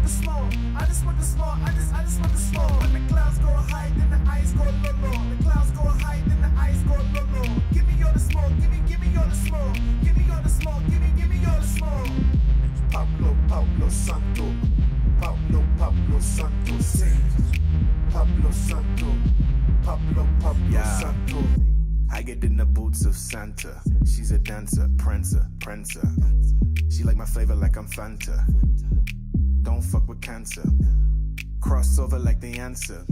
want the smoke. I just want the smoke. I just want the smoke. When the clouds go high, then the ice go low, low. The clouds go high, then the ice go low, low. Give me all the smoke. Give me all the smoke. Give me all the smoke. Give me all the smoke. Pablo Santo. Pablo Santo. Sing. Pablo Santo. Pablo Santo. I get in the boots of Santa. She's a dancer, prancer. She like my flavor like I'm Fanta. Don't fuck with cancer. Crossover like the answer.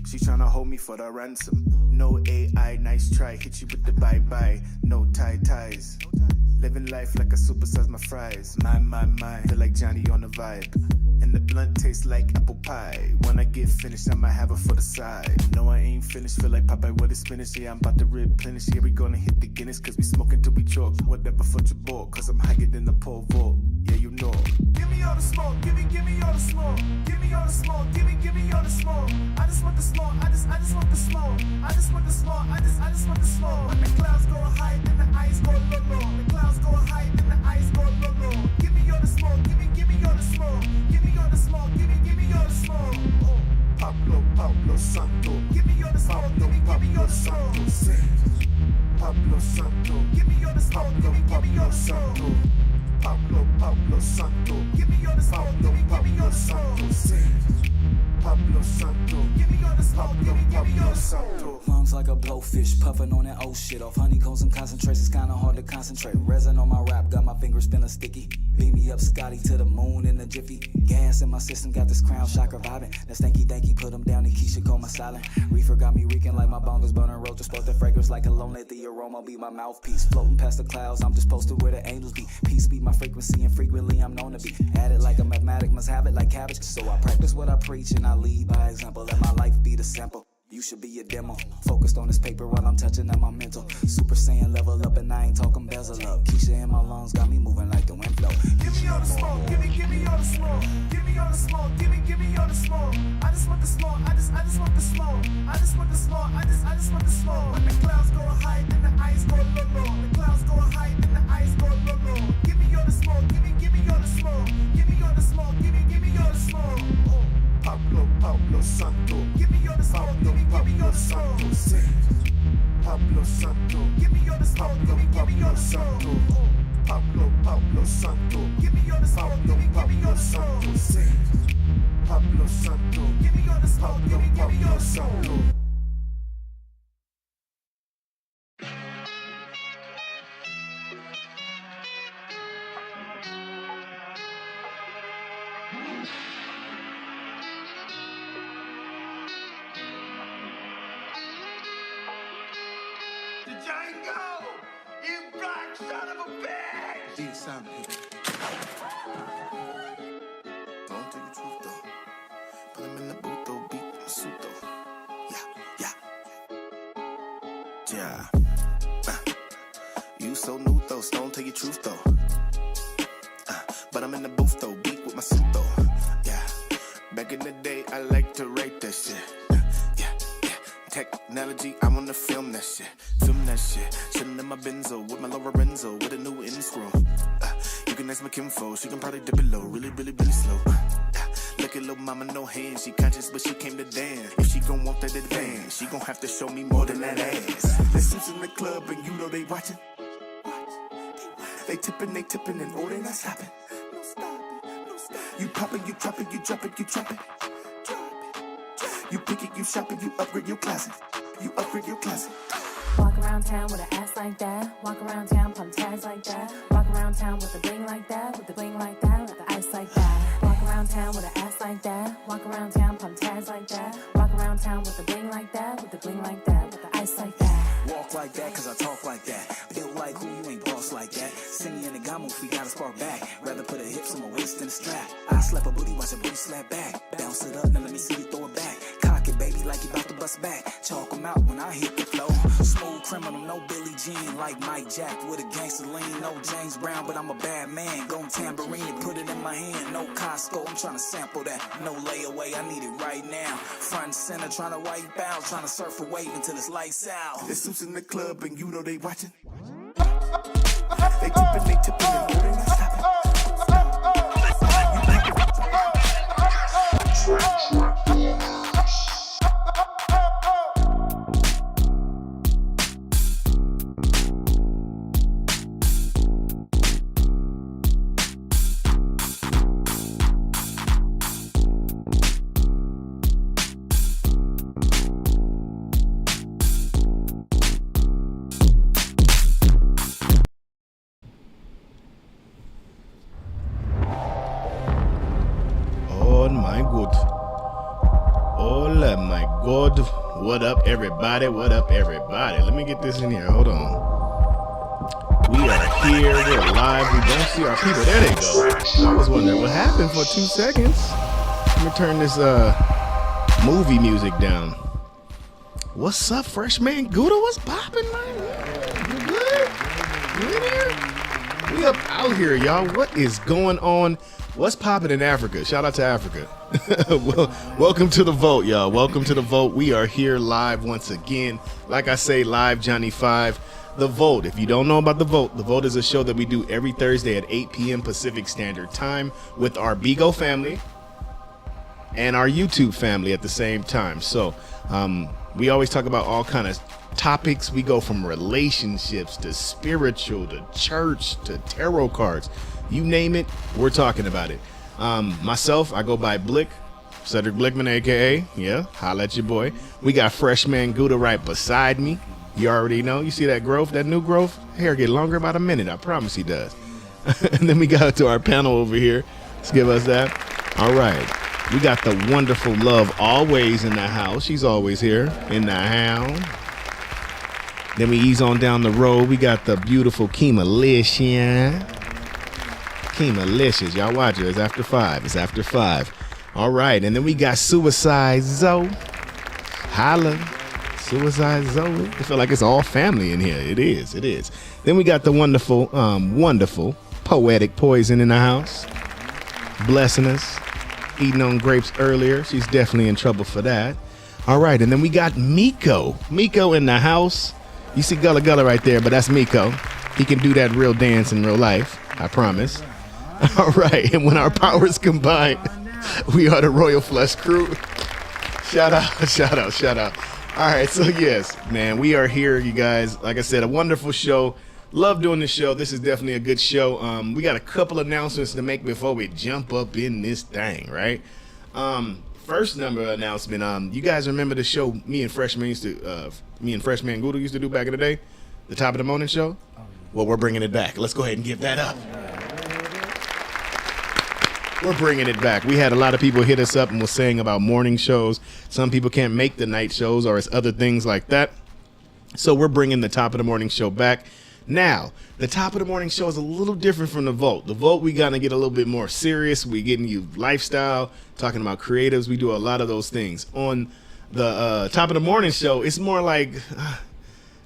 She tryna hold me for the ransom. No AI, nice try. Hit you with the bye-bye. No ties. Living life like a supersize my fries. My. Feel like Johnny on the vibe. And the blunt tastes like apple pie. When I get finished, I might have it for the side. No, I ain't finished. Feel like Popeye with the spinach. Yeah, I'm about to replenish. Yeah, we gonna hit the Guinness. Cause we smoking till we choke. Whatever for your ball. Cause I'm higher than the pole vault. Yeah, you know. Give me all the smoke. Give me all the smoke. Give me all the smoke. Give me all the smoke. I just want the smoke. I just want the smoke. I just want the smoke. I just want the smoke. When the clouds go high, then the ice go low, low. The clouds go high, then the ice go low, low. Give me all the smoke. Give me all the smoke. Give me all the smoke. Give me all the smoke. Oh. Pablo Santo. Give me all the smoke. Give me all the smoke. Sing. Pablo Santo. Give me all the smoke. Give me all the smoke. Pablo Santo. Give me all the smoke. Give me all the smoke. Sing. Pablo Santo. Give me all the smoke. Give me all the smoke. Lungs like a blowfish, puffing on that old shit. Off honeycombs and concentrates, it's kinda hard to concentrate. Resin on my rap, got my fingers feeling sticky. Beat me up, Scotty, to the moon in a jiffy. Gas in my system, got this crown shocker vibing. That stanky, put them down, and Keisha call my silent. Reefer got me reeking like my bongos burning roach. Just the fragrance like a lone, let the aroma be my mouthpiece. Floating past the clouds, I'm just posted where the angels be. Peace be my frequency, and frequently I'm known to be. At it like a mathematic, must have it like cabbage. So I practice what I preach, and I lead by example. Let my life be the sample. You should be a demo. Focused on this paper while I'm touching on my mental. Super Saiyan level up and I ain't talking bezel up. Keisha in my lungs got me moving like the wind flow. Give me all the smoke. Give me all the smoke. Give me all the smoke. Give me all the smoke. I just want the smoke. I just want the smoke. I just want the smoke. I just want the smoke. When the clouds go high, then the ice go low, low. The clouds go high, then the ice go low, low. Give me all the smoke. Give me all the smoke. Give me all the smoke. Give me all the smoke. Oh. Pablo Santo. Give me all the smoke. Give me all the smoke. Sing. Pablo Santo. Give me all the smoke. Give me all the smoke. Pablo Santo. Give me all the smoke. Give me all the smoke. Sing. Pablo Santo. Give me all the smoke. Give me all the smoke. Django, you black son of a bitch! Deep sound, don't take the truth though. Put him in the booth though, beat my suit though. Yeah. You so new though, don't tell your truth though. But I'm in the booth though, beat with my suit though. Yeah. Back in the day, I like to write that shit. Technology, I wanna film that shit. Sitting in my Benzo with my Lorenzo with a new in screw. You can ask my kinfo, she can probably dip it low, really slow. Look at little mama, no hands. She conscious, but she came to dance. If she gon' want that advance, she gon' have to show me more than that ass. Listen in the club and you know they watching. They tipping, and oh, they not stopping. No stopping. You poppin', you drop it, you drop it. You pick it, you shop it, you upgrade your closet. Walk around town with an ass like that. Walk around town, pump tags like that. Walk around town with a bling like that. With the bling like that, with the ice like that. Walk around town with an ass like that. Walk around town, pump tags like that. Walk around town with a bling like that. With the bling like that, with the ice like that. Walk like that, cause I talk like that. Built like who, you ain't boss like that. Send me in the gamo if we gotta spark back. Rather put a hips on my waist than a strap. I slap a booty, watch a booty slap back. Bounce it up, now let me see you throw it back. Cock it, baby, like you about to bust back. Chalk 'em out when I hit the flow. Smooth criminal, no Billie Jean. Like Mike Jack with a gangster lean. No James Brown, but I'm a bad man. Gon' tambourine and put it in my hand. No Costco, I'm tryna sample that. No layaway, I need it right now. Front and center, tryna wipe out. Tryna surf a wave until it's lights out. There's suits in the club and you know they watching. They tippin', and oh, they not stopping. my God. Oh my God. What up, everybody? What up, everybody? Let me get this in here. Hold on. We are here. We're live. We don't see our people. There they go. I was wondering what happened for 2 seconds. Let me turn this movie music down. What's up, Freshman Gouda? What's poppin', man? You good? You in here? We up out here, y'all. What is going on? What's poppin' in Africa? Shout out to Africa. Well, welcome to the vote, y'all. Welcome to the vote. We are here live once again. Like I say, live Johnny 5. The Vote. If you don't know about The Vote is a show that we do every Thursday at 8 p.m. Pacific Standard Time with our Bigo family and our YouTube family at the same time. So we always talk about all kind of topics. We go from relationships to spiritual to church to tarot cards. You name it, we're talking about it. Myself, I go by Blick, Cedric Blickman, aka, holla at your boy. We got Freshman Gouda right beside me. You already know. You see that growth, that new growth? Hair get longer about a minute. I promise he does. And then we got to our panel over here. Let's give us that. All right. We got the wonderful Love always in the house. She's always here in the house. Then we ease on down the road. We got the beautiful Kemalicious. Kemalicious. Y'all watch it. It's after 5. It's after 5. All right. And then we got Suicide Zoe. Holla. Suicide Zoe. I feel like it's all family in here. It is. It is. Then we got the wonderful, wonderful Poetic Poison in the house. Blessing us. Eating on grapes earlier. She's definitely in trouble for that. All right. And then we got Miko. Miko in the house. You see Gullah Gullah right there, but that's Miko. He can do that real dance in real life. I promise. All right. And when our powers combine, we are the Royal Flush Crew. Shout out, shout out, shout out. All right, so yes, man, we are here, you guys. Like I said, a wonderful show. Love doing this show. This is definitely a good show. We got a couple announcements to make before we jump up in this thing, right? First number announcement. You guys remember the show me and Freshman Gouda used to do back in the day, the Top of the Morning show? Well, we're bringing it back. Let's go ahead and give that up. We're bringing it back. We had a lot of people hit us up and was saying about morning shows. Some people can't make the night shows or it's other things like that. So we're bringing the Top of the Morning show back. Now, the Top of the Morning show is a little different from The Vote. The Vote, we got to get a little bit more serious. We getting you lifestyle, talking about creatives. We do a lot of those things. On the Top of the Morning show, it's more like...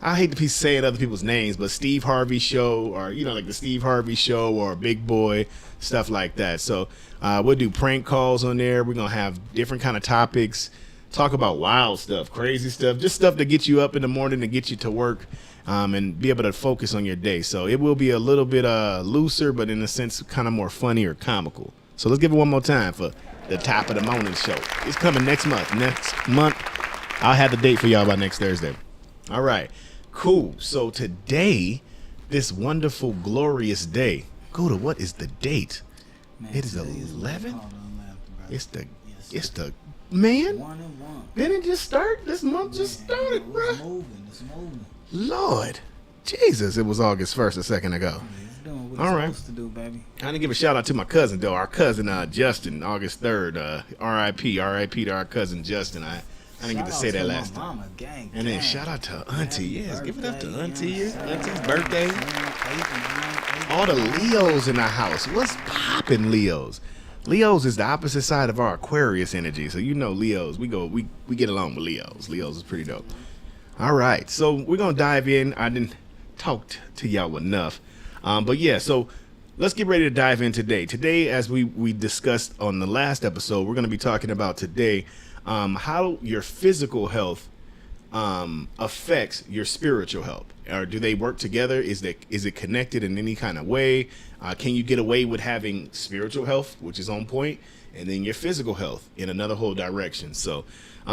I hate to be saying other people's names, but Steve Harvey show or, like the Steve Harvey show or Big Boy, stuff like that. So we'll do prank calls on there. We're going to have different kind of topics, talk about wild stuff, crazy stuff, just stuff to get you up in the morning to get you to work and be able to focus on your day. So it will be a little bit looser, but in a sense, kind of more funny or comical. So let's give it one more time for the Top of the Morning show. It's coming next month. I'll have the date for y'all by next Thursday. All right. Cool. So today, this wonderful, glorious day. Gouda, what is the date? Man, it is 11. It's the man. 1-1. Didn't it just start? This month just started, bro. It's moving. Lord, Jesus! It was August 1st a second ago. It's doing what All it's right. supposed to do, baby. I didn't give a shout out to my cousin though. Our cousin Justin, August 3rd. R.I.P. to our cousin Justin. I didn't get to say that last time. Mama, gang, And then gang. shout out to Auntie. Yes, give it up to Birthday, Auntie. you know what I'm Auntie's saying? birthday. All the Leos in the house. What's poppin', Leos? Leos is the opposite side of our Aquarius energy. So Leos, we get along with Leos. Leos is pretty dope. All right, so we're gonna dive in. I didn't talk to y'all enough, but yeah. So let's get ready to dive in today. Today, as we discussed on the last episode, we're gonna be talking about today how your physical health affects your spiritual health, or do they work together? Is it connected in any kind of way? Can you get away with having spiritual health, which is on point, and then your physical health in another whole direction? So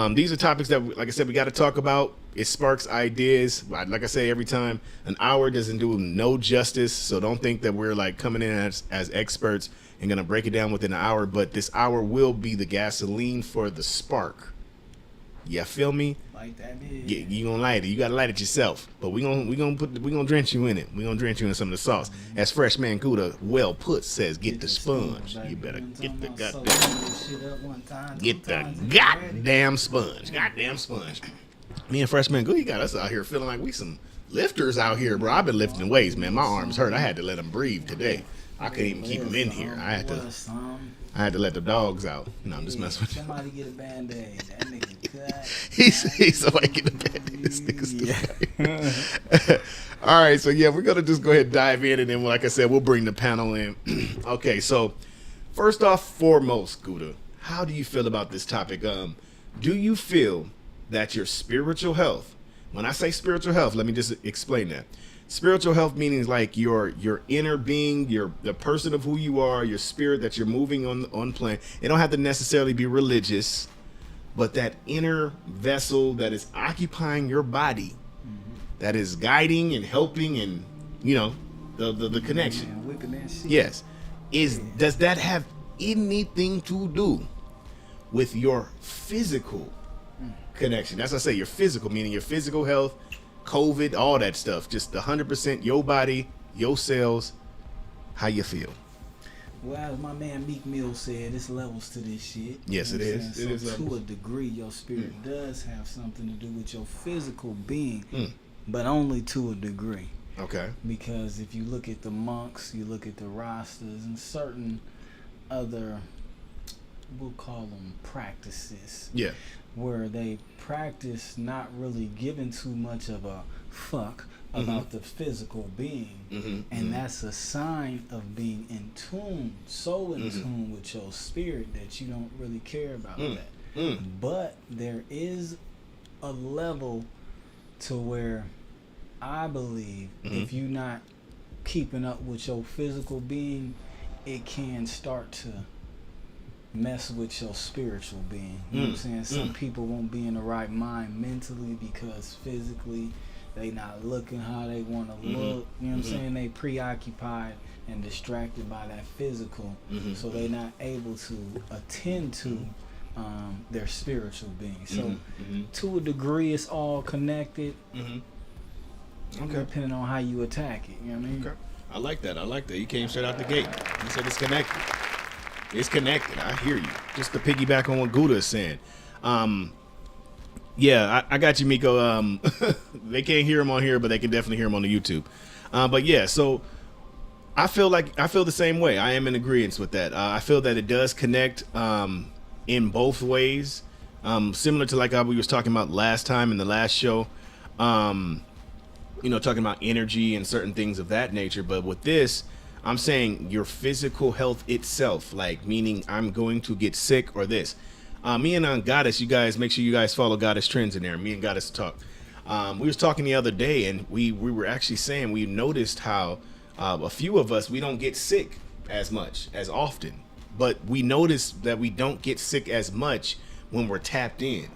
these are topics that, like I said, we got to talk about. It sparks ideas. Like I say every time, an hour doesn't do no justice. So don't think that we're like coming in as experts and gonna break it down within an hour. But this hour will be the gasoline for the spark. You feel me? Like that is. Yeah, you gonna light it. You gotta light it yourself. But we gonna drench you in it. We gonna drench you in some of the sauce. As Freshman Gouda well put says, get the sponge. baby. You better get the So goddamn shit up one time, get two the times, goddamn sponge. Goddamn sponge. Me and Freshman Gouda got us out here feeling like we some lifters out here, bro. I've been lifting weights, man. My arms hurt. I had to let them breathe today. I couldn't even keep them in here. I had to let the dogs out. No, I'm just messing with you. Somebody get a Band-Aid. That nigga cut. He's somebody get the Band-Aid. This nigga's stupid. All right, so yeah, we're gonna just go ahead and dive in, and then, like I said, we'll bring the panel in. Okay, so first off, foremost, Gouda, how do you feel about this topic? Do you feel that your spiritual health? When I say spiritual health, let me just explain that. Spiritual health meaning like your inner being, the person of who you are, your spirit that you're moving on plane. It don't have to necessarily be religious, but that inner vessel that is occupying your body, that is guiding and helping, and the connection. Man, whipping that shit. Yes, does that have anything to do with your physical connection? That's what I say, your physical, meaning your physical health, COVID, all that stuff. Just 100% your body, your cells, how you feel. Well, as my man Meek Mill said, it's levels to this shit. Yes, You know it what I'm is. saying? It is So to levels. a degree, your spirit does have something to do with your physical being, but only to a degree. Okay. Because if you look at the monks, you look at the Rastas and certain other, we'll call them practices, Yeah. where they practice not really giving too much of a fuck about the physical being. And that's a sign of being in tune, so in tune with your spirit that you don't really care about that. But there is a level to where I believe if you're not keeping up with your physical being, it can start to mess with your spiritual being. You know what I'm saying? Some people won't be in the right mind mentally because physically they not looking how they want to look. You know what I'm saying? They preoccupied and distracted by that physical, so they not able to attend to their spiritual being. So to a degree, it's all connected. Okay. Depending on how you attack it. You know what I mean? Okay. I like that. I like that. You came straight out the gate. You said it's connected. It's connected. I hear you. Just to piggyback on what Gouda is saying. Yeah, I got you, Miko. They can't hear him on here, but they can definitely hear him on the YouTube. But yeah, so I feel the same way. I am in agreement with that. I feel that it does connect in both ways. Similar to like we was talking about last time in the last show. Talking about energy and certain things of that nature. But with this, I'm saying your physical health itself, like meaning I'm going to get sick or this. Me and Goddess, you guys, make sure you guys follow Goddess Trends in there. Me and Goddess talk. We was talking the other day, and we were actually saying we noticed how a few of us, we don't get sick as much, as often. But we noticed that we don't get sick as much when we're tapped in.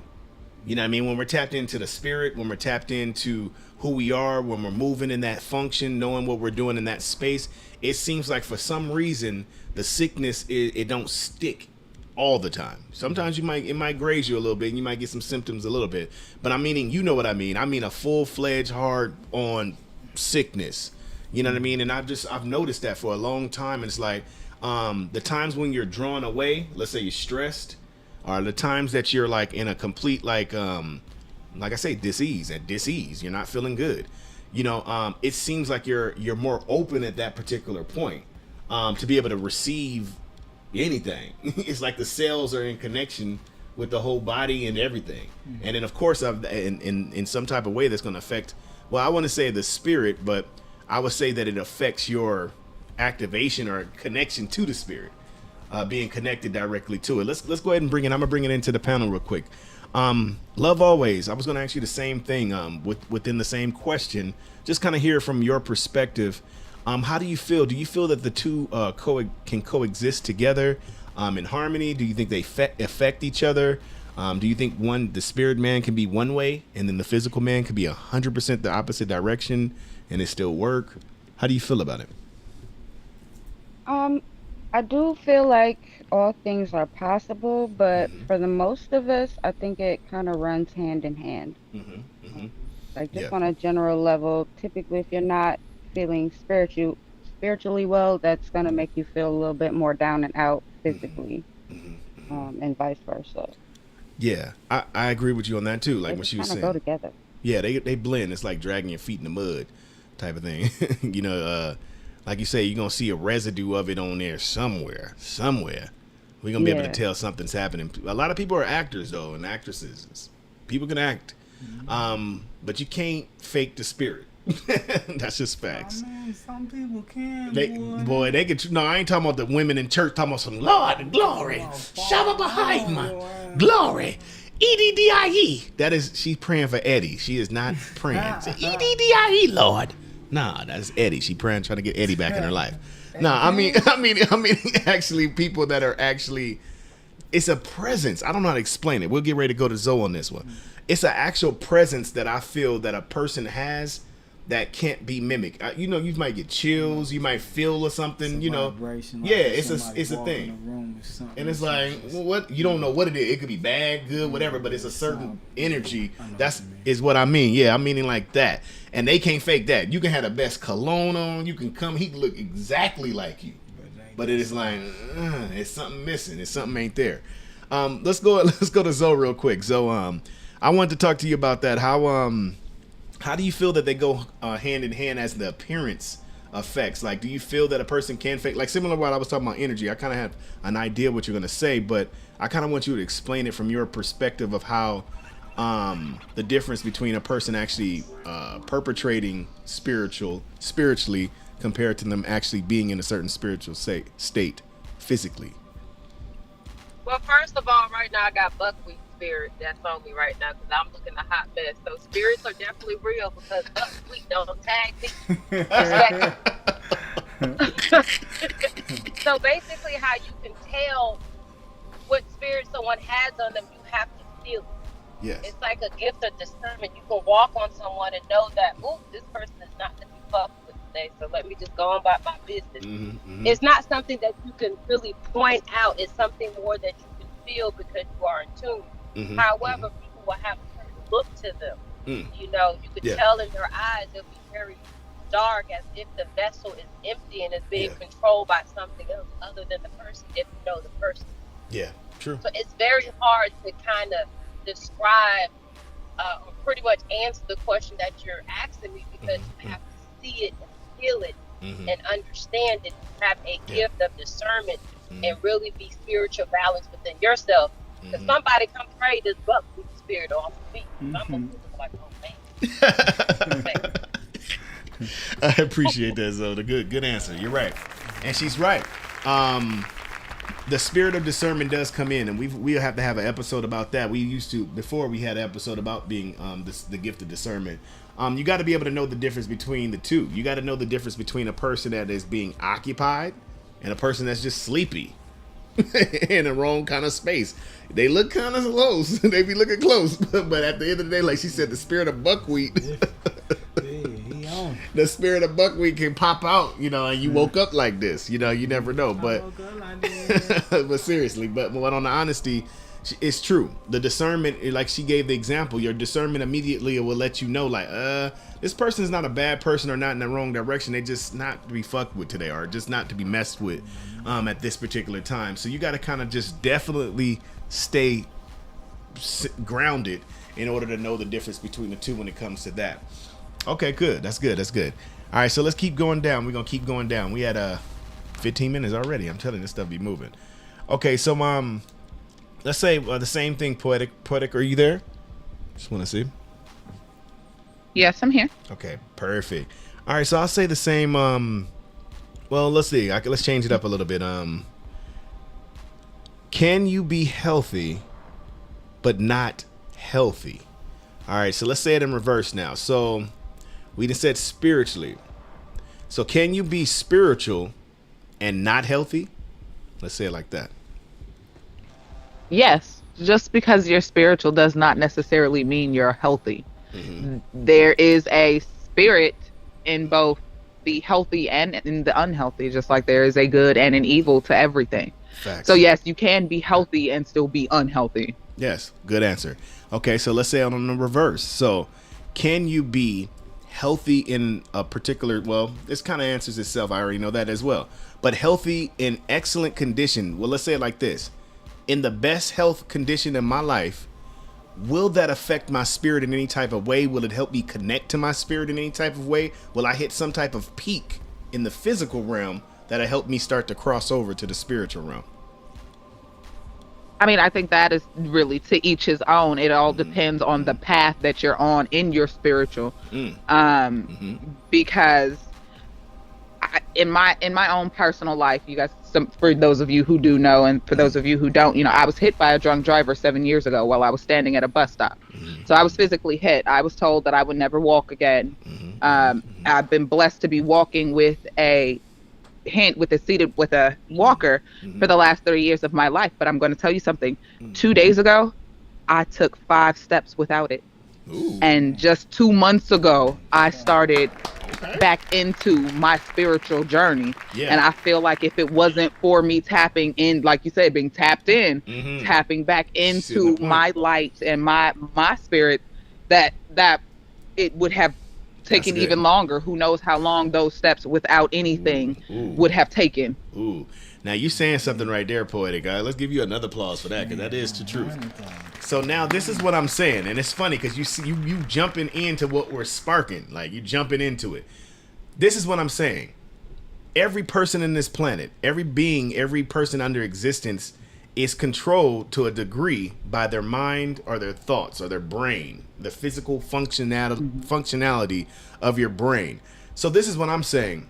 You know what I mean? When we're tapped into the spirit, when we're tapped into who we are, when we're moving in that function, knowing what we're doing in that space, it seems like for some reason the sickness it don't stick all the time. Sometimes it might graze you a little bit, and you might get some symptoms a little bit. But I'm meaning, you know what I mean? I mean a full-fledged hard on sickness. You know what I mean? And I've noticed that for a long time. And it's like the times when you're drawn away, let's say you're stressed, are the times that you're like in a complete like I say, dis-ease. You're not feeling good. It seems like you're more open at that particular point to be able to receive anything. It's like the cells are in connection with the whole body and everything. And then of course in some type of way that's going to affect, well, I want to say the spirit, but I would say that it affects your activation or connection to the spirit, being connected directly to it. Let's go ahead and I'm gonna bring it into the panel real quick. Love always. I was going to ask you the same thing within the same question, just kind of hear from your perspective. How do you feel? Do you feel that the two can coexist together in harmony? Do you think they affect each other? Do you think the spirit man can be one way and then the physical man can be 100% the opposite direction and it still work? How do you feel about it? I do feel like all things are possible, but for the most of us, I think it kind of runs hand in hand. Like just Yeah. on a general level, typically if you're not feeling spiritually well, that's gonna make you feel a little bit more down and out physically, and vice versa. Yeah, I agree with you on that too. Like They when just she was kind of go saying, together. yeah, they blend. It's like dragging your feet in the mud, type of thing. You know, like you say, you're gonna see a residue of it on there somewhere. We're gonna be able to Yeah. tell something's happening. A lot of people are actors though, and actresses. People can act, but you can't fake the spirit. That's just facts. I mean, some people can. They could. No, I ain't talking about the women in church. Talking about some Lord glory, Shabba Baha'im, glory, EDDIE. That is, she's praying for Eddie. She is not praying. Say, EDDIE, Lord. Nah, that's Eddie. She praying, trying to get Eddie back in her life. Nah, I mean, actually, people that are actually. It's a presence. I don't know how to explain it. We'll get ready to go to Zoe on this one. It's an actual presence that I feel that a person has that can't be mimicked. You know, you might get chills, you might feel or something. You know, Vibration, yeah, like it's somebody a walking thing. in the room or something. And it's like, well, what, you don't know what it is. It could be bad, good, whatever, but it's a certain energy. That's is what I mean. Yeah, I'm meaning like that. And they can't fake that. You can have the best cologne on. You can come. He can look exactly like you. But it is like, it's something missing. It's something ain't there. Let's go to Zoe real quick. Zoe, I wanted to talk to you about that. How do you feel that they go hand in hand as the appearance effects? Like, do you feel that a person can fake, like similar to what I was talking about energy? I kind of have an idea what you're going to say, but I kind of want you to explain it from your perspective of how the difference between a person actually perpetrating spiritually compared to them actually being in a certain spiritual state physically. Well, first of all, right now I got buckwheat spirit that's on me right now because I'm looking a hot mess. So spirits are definitely real because buckwheat don't tag me. So basically, how you can tell what spirit someone has on them, you have to feel it. Yes. It's like a gift of discernment. You can walk on someone and know that, oh, this person is not going to be fucked with today, so let me just go on about my business. It's not something that you can really point out. It's something more that you can feel because you are in tune. However, people will have a certain look to them. You know, you could tell in their eyes it'll be very dark, as if the vessel is empty and is being controlled by something else other than the person, if you know the person. Yeah, true. So it's very hard to kind of describe or pretty much answer the question that you're asking me because you have to see it and feel it and understand it, have a gift of discernment and really be spiritual balanced within yourself. Because somebody come pray this buckwheat spirit off of me. I'm gonna look like, oh man. I appreciate that, Zoe. The good answer. You're right, and she's right. The spirit of discernment does come in, and we'll have to have an episode about that. We used to, before we had an episode about being the gift of discernment. You got to be able to know the difference between the two. You got to know the difference between a person that is being occupied and a person that's just sleepy in the wrong kind of space. They look kind of close. They be looking close, but at the end of the day, like she said, the spirit of buckwheat. The spirit of buckwheat can pop out, you know, and you woke up like this, you know, you never know. But but seriously, but on the honesty, it's true. The discernment, like she gave the example, your discernment immediately will let you know, like, this person is not a bad person or not in the wrong direction. They just not to be fucked with today, or just not to be messed with at this particular time. So you got to kind of just definitely stay grounded in order to know the difference between the two when it comes to that. Okay, good. That's good. All right, so let's keep going down. We're gonna keep going down. We had 15 minutes already. I'm telling you, this stuff be moving. Okay, so let's say the same thing. Poetic, are you there? Just want to see. Yes, I'm here. Okay, perfect. All right, so I'll say the same. Well, let's see. Let's change it up a little bit. Can you be healthy but not healthy? All right, so let's say it in reverse now. So we just said spiritually. So can you be spiritual and not healthy? Let's say it like that. Yes, just because you're spiritual does not necessarily mean you're healthy. There is a spirit in both the healthy and in the unhealthy, just like there is a good and an evil to everything. Facts. So yes, you can be healthy and still be unhealthy. Yes, good answer. Okay, so let's say on the reverse. So can you be healthy in a particular, well, this kind of answers itself. I already know that as well. But healthy in excellent condition. Well, let's say it like this. In the best health condition in my life, will that affect my spirit in any type of way? Will it help me connect to my spirit in any type of way? Will I hit some type of peak in the physical realm that'll help me start to cross over to the spiritual realm? I mean, I think that is really to each his own. It all depends on the path that you're on in your spiritual. Because in my own personal life, you guys, for those of you who do know, and for those of you who don't, I was hit by a drunk driver 7 years ago while I was standing at a bus stop. So I was physically hit. I was told that I would never walk again. I've been blessed to be walking with a walker for the last 30 years of my life. But I'm going to tell you something. 2 days ago, I took 5 steps without it. Ooh. And just 2 months ago, I started back into my spiritual journey. And I feel like if it wasn't for me tapping in, like you said, being tapped in, tapping back into my light and my spirit, that it would have taken even longer. Who knows how long those steps without anything would have taken. Ooh. Now you saying something right there, Poetic Guy. Let's give you another applause for that, because that is the truth. So now this is what I'm saying, and it's funny because you see you jumping into what we're sparking, like you jumping into it. This is what I'm saying. Every person in this planet, every being, every person under existence is controlled to a degree by their mind or their thoughts or their brain, the physical functionality of your brain. So this is what I'm saying.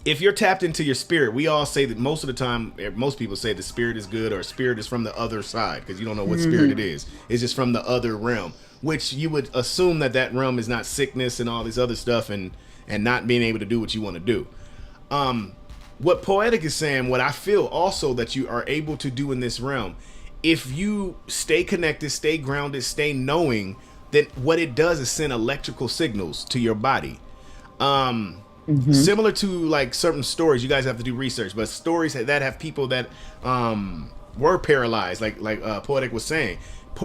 If you're tapped into your spirit, we all say that most of the time, most people say the spirit is good or spirit is from the other side, because you don't know what spirit it is. It's just from the other realm, which you would assume that realm is not sickness and all this other stuff and not being able to do what you want to do. What Poetic is saying, what I feel also that you are able to do in this realm, if you stay connected, stay grounded, stay knowing, then what it does is send electrical signals to your body. Similar to like certain stories, you guys have to do research, but stories that have people that were paralyzed, like Poetic was saying,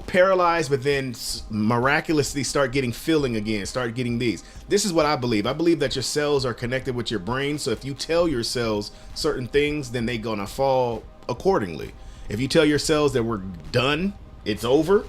paralyzed, but then miraculously start getting feeling again, start getting these. This is what I believe. I believe that your cells are connected with your brain. So if you tell your cells certain things, then they're gonna fall accordingly. If you tell your cells that we're done, it's over,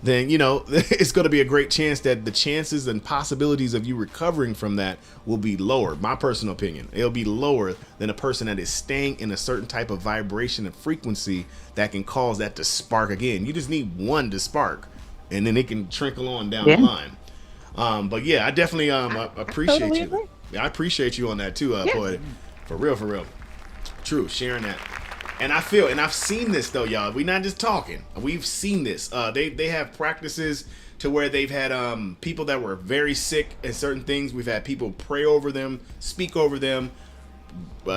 then it's going to be a great chance that the chances and possibilities of you recovering from that will be lower. My personal opinion, it'll be lower than a person that is staying in a certain type of vibration and frequency that can cause that to spark again. You just need one to spark, and then it can trickle on down the line. But yeah, I definitely appreciate totally you. agree. Yeah, I appreciate you on that too, Poetic. For real. True, sharing that. And I feel, and I've seen this though, y'all. We're not just talking. We've seen this. They have practices to where they've had people that were very sick and certain things. We've had people pray over them, speak over them,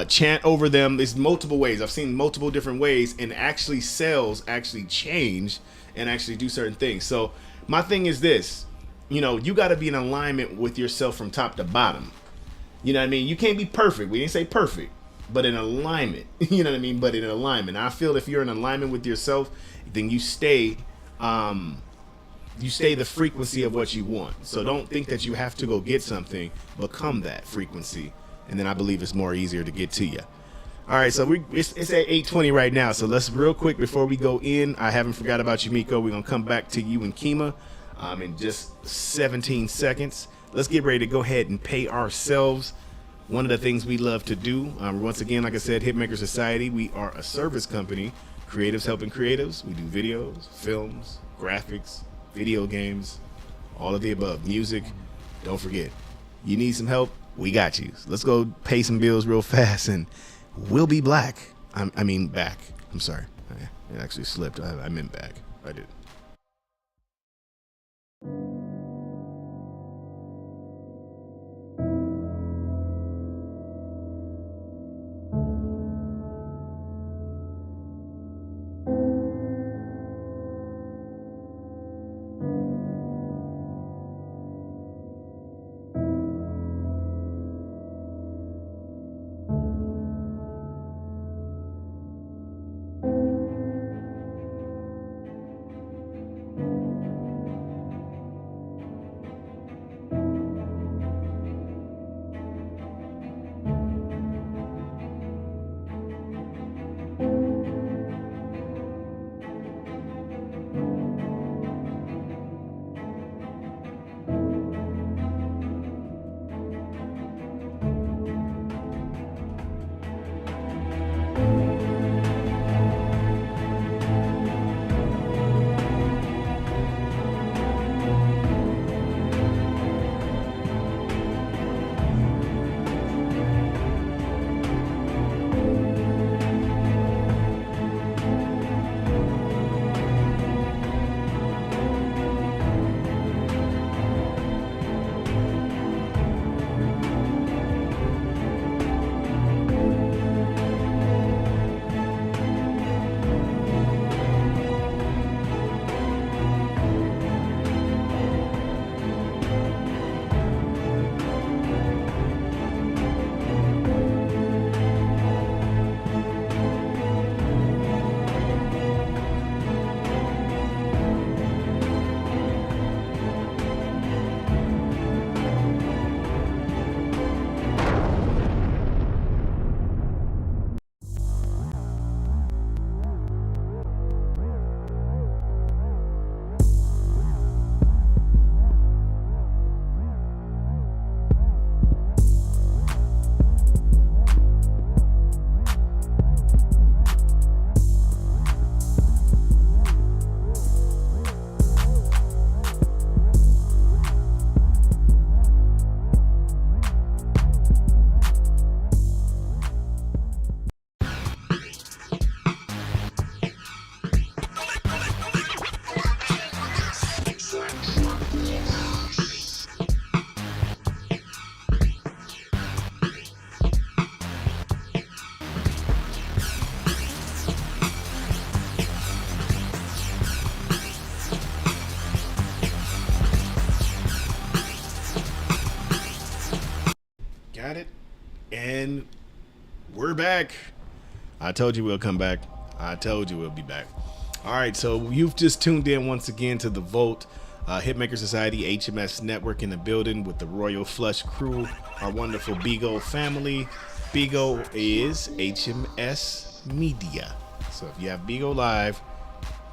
chant over them. There's multiple ways. I've seen multiple different ways, and actually cells actually change and actually do certain things. So my thing is this, you got to be in alignment with yourself from top to bottom. You know what I mean? You can't be perfect. We didn't say perfect, but in alignment. You know what I mean? But in alignment. I feel if you're in alignment with yourself, then you stay the frequency of what you want. So don't think that you have to go get something, become that frequency, and then I believe it's more easier to get to you. All right, so it's at 8:20 right now. So let's real quick before we go in. I haven't forgot about you, Miko. We're gonna come back to you and Kima in just 17 seconds. Let's get ready to go ahead and pay ourselves. One of the things we love to do, once again, like I said, Hitmaker Society, we are a service company, creatives helping creatives. We do videos, films, graphics, video games, all of the above, music. Don't forget, you need some help, we got you. So let's go pay some bills real fast, and we'll be back. I mean back. I'm sorry, it actually slipped. I meant back. I did. And we're back. I told you we'll come back. I told you we'll be back. All right, so you've just tuned in once again to The Vote, Hitmaker Society, HMS Network in the building with the Royal Flush crew, our wonderful Bigo family. Bigo is HMS Media. So if you have Bigo Live,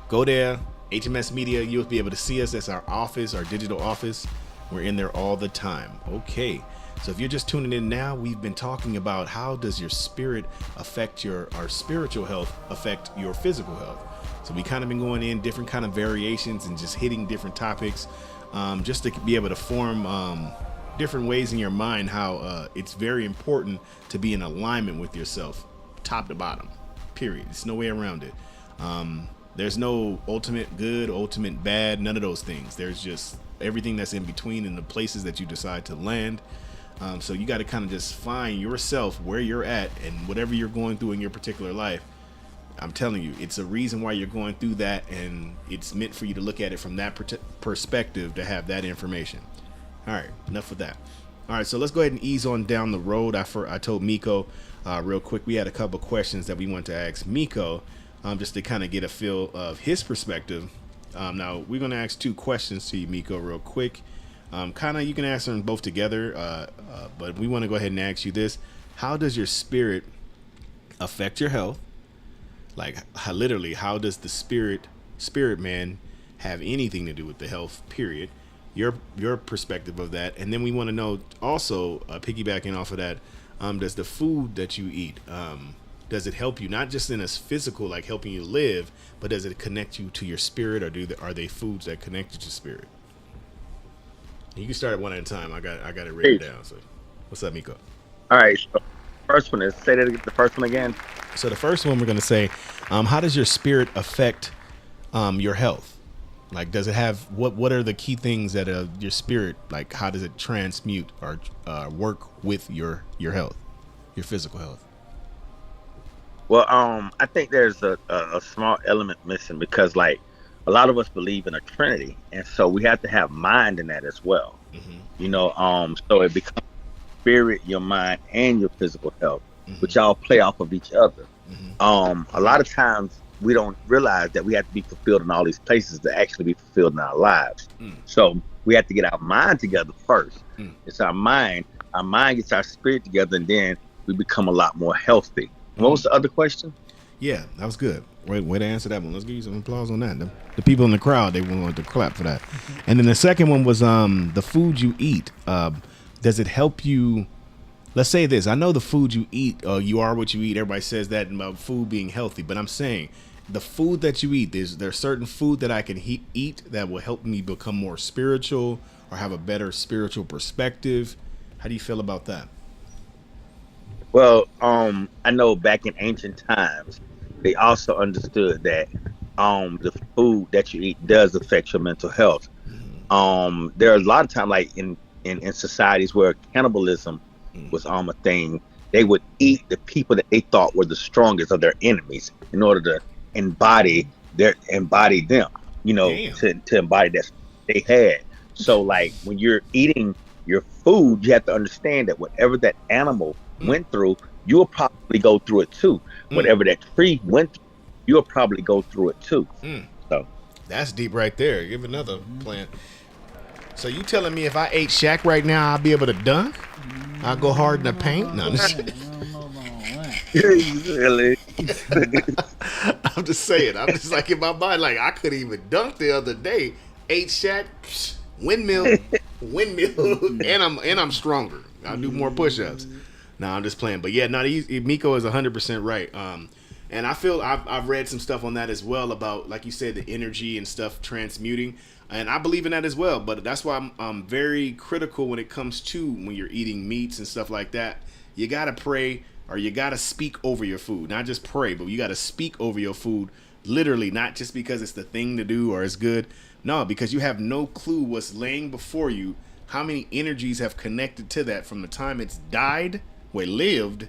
go there, HMS Media, you'll be able to see us. That's our office, our digital office. We're in there all the time. Okay. So if you're just tuning in now, we've been talking about how does your spirit affect our spiritual health affect your physical health. So we kind of been going in different kind of variations and just hitting different topics, just to be able to form different ways in your mind how it's very important to be in alignment with yourself, top to bottom, period. There's no way around it. There's no ultimate good, ultimate bad, none of those things. There's just everything that's in between and the places that you decide to land. So you got to kind of just find yourself where you're at and whatever you're going through in your particular life. I'm telling you, it's a reason why you're going through that, and it's meant for you to look at it from that perspective to have that information. All right, enough of that. All right, so let's go ahead and ease on down the road. I told Miko real quick, we had a couple questions that we wanted to ask Miko just to kind of get a feel of his perspective. Now, we're going to ask two questions to you, Miko, real quick. Kind of, you can answer them both together, but we want to go ahead and ask you this. How does your spirit affect your health? Like, literally, how does the spirit man have anything to do with the health, period? Your perspective of that. And then we want to know also, piggybacking off of that, does the food that you eat, does it help you, not just in a physical, like helping you live, but does it connect you to your spirit, or are they foods that connect you to spirit? You can start it one at a time. I got it written down. So, what's up, Miko? All right. So first one is, say that the first one again. So the first one we're gonna say, how does your spirit affect your health? Like, does it have what are the key things that your spirit, like, how does it transmute or work with your health, your physical health? Well, I think there's a small element missing, because like a lot of us believe in a Trinity, and so we have to have mind in that as well. Mm-hmm. So it becomes spirit, your mind, and your physical health, mm-hmm. which all play off of each other. Mm-hmm. A lot of times we don't realize that we have to be fulfilled in all these places to actually be fulfilled in our lives. Mm. So we have to get our mind together first. Mm. It's our mind gets our spirit together, and then we become a lot more healthy. Mm. What was the other question? Yeah, that was good. Way to answer that one. Let's give you some applause on that. The people in the crowd, they want to clap for that. And then the second one was the food you eat. Does it help you? Let's say this. I know the food you eat, you are what you eat. Everybody says that about food being healthy, but I'm saying the food that you eat, there's certain food that I can eat that will help me become more spiritual or have a better spiritual perspective. How do you feel about that? Well, I know back in ancient times, they also understood that the food that you eat does affect your mental health. Mm-hmm. There are a lot of times, like in societies where cannibalism was a thing, they would eat the people that they thought were the strongest of their enemies in order to embody them, to embody that they had. So like when you're eating your food, you have to understand that whatever that animal went through, you'll probably go through it too. Whatever that tree went through, you'll probably go through it too. So that's deep right there. Give another plant. So you telling me if I ate Shaq right now, I'll be able to dunk? I'll go hard in the paint? No, really? I'm just saying. I'm just like in my mind, like I couldn't even dunk the other day. Ate Shaq, windmill, and I'm stronger. I'll do more push-ups. No, I'm just playing. But yeah, Miko is 100% right. And I feel I've read some stuff on that as well about, like you said, the energy and stuff transmuting. And I believe in that as well. But that's why I'm very critical when it comes to when you're eating meats and stuff like that. You got to pray, or you got to speak over your food. Not just pray, but you got to speak over your food. Literally, not just because it's the thing to do or it's good. No, because you have no clue what's laying before you, how many energies have connected to that from the time it's died, lived,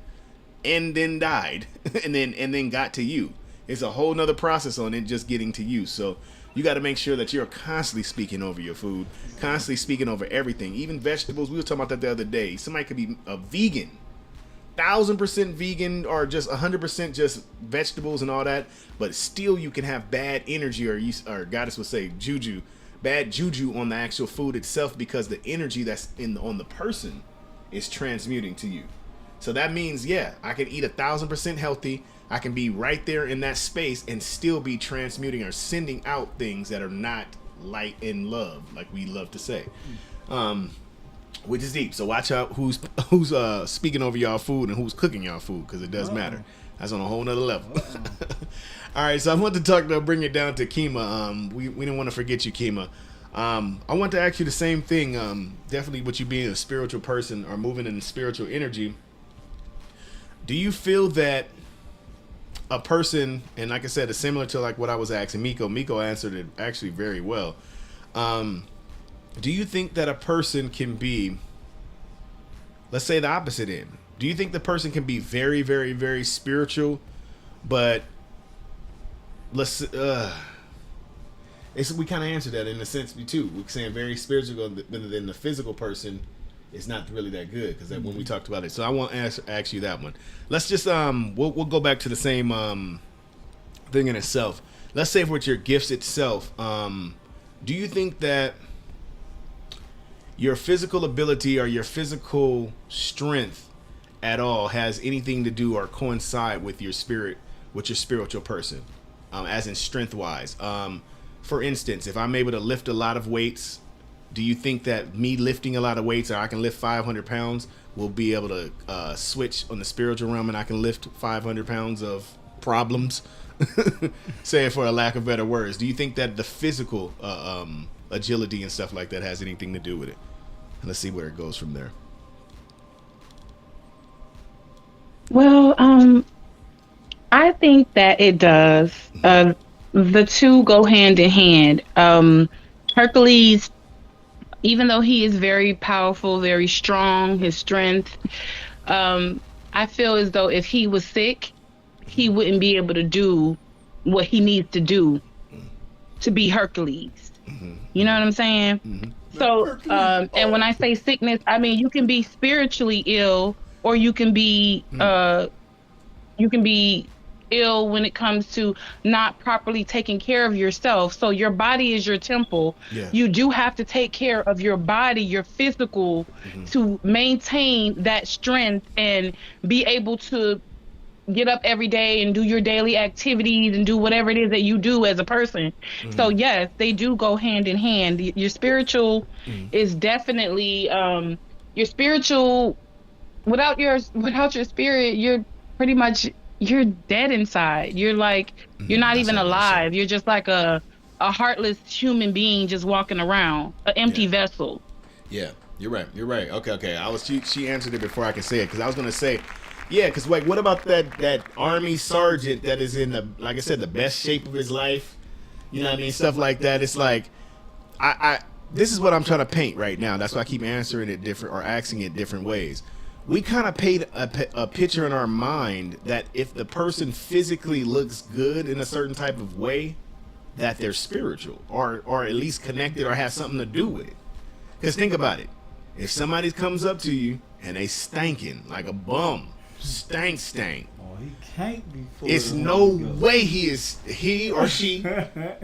and then died, and then got to you. It's a whole nother process on it just getting to you. So you got to make sure that you're constantly speaking over your food, constantly speaking over everything, even vegetables. We were talking about that the other day. Somebody could be a vegan, 1,000% vegan or just 100% just vegetables and all that, but still you can have bad energy, or goddess would say juju, bad juju on the actual food itself, because the energy that's on the person is transmuting to you. So that means, yeah, I can eat 1,000% healthy. I can be right there in that space and still be transmuting or sending out things that are not light and love, like we love to say, which is deep. So watch out who's speaking over y'all food and who's cooking y'all food, because it does matter. That's on a whole nother level. All right, so I want to bring it down to Kima. We didn't want to forget you, Kima. I want to ask you the same thing. Definitely with you being a spiritual person or moving in spiritual energy, do you feel that a person, and like I said, it's similar to like what I was asking Miko. Miko answered it actually very well. Do you think that a person can be, let's say the opposite end? Do you think the person can be very, very, very spiritual, but we kind of answered that in a sense too. We're saying very spiritual, but then the physical person is not really that good, because when we talked about it. So I want to ask you that one. Let's just we'll go back to the same thing in itself. Let's say with your gifts itself, do you think that your physical ability or your physical strength at all has anything to do or coincide with your spirit, with your spiritual person, as in strength wise? For instance, if I'm able to lift a lot of weights, do you think that me lifting a lot of weights, or I can lift 500 pounds, will be able to switch on the spiritual realm, and I can lift 500 pounds of problems, say it for a lack of better words? Do you think that the physical agility and stuff like that has anything to do with it? And let's see where it goes from there. Well, I think that it does. The two go hand in hand. Hercules, even though he is very powerful, very strong, his strength, I feel as though if he was sick, he wouldn't be able to do what he needs to do to be Hercules. You know what I'm saying? So, and when I say sickness, I mean you can be spiritually ill, or you can be ill when it comes to not properly taking care of yourself. So your body is your temple. Yeah. You do have to take care of your body, your physical, to maintain that strength and be able to get up every day and do your daily activities and do whatever it is that you do as a person. So yes, they do go hand in hand. Your spiritual is definitely your spiritual. Without your spirit, you're pretty much, you're dead inside. You're like, you're not even alive. You're just like a heartless human being just walking around, an empty vessel. Yeah, you're right. Okay. She answered it before I could say it, because I was gonna say, yeah, because like, what about that army sergeant that is in the, like I said, the best shape of his life? You know what I mean? Stuff like that. It's like, this is what I'm trying to paint right now. That's why I keep answering it different or asking it different ways. We kind of paint a picture in our mind that if the person physically looks good in a certain type of way, that they're spiritual or at least connected or have something to do with it. Because think about it. If somebody comes up to you and they stanking like a bum, stank. Oh, he can't be full. It's no way he or she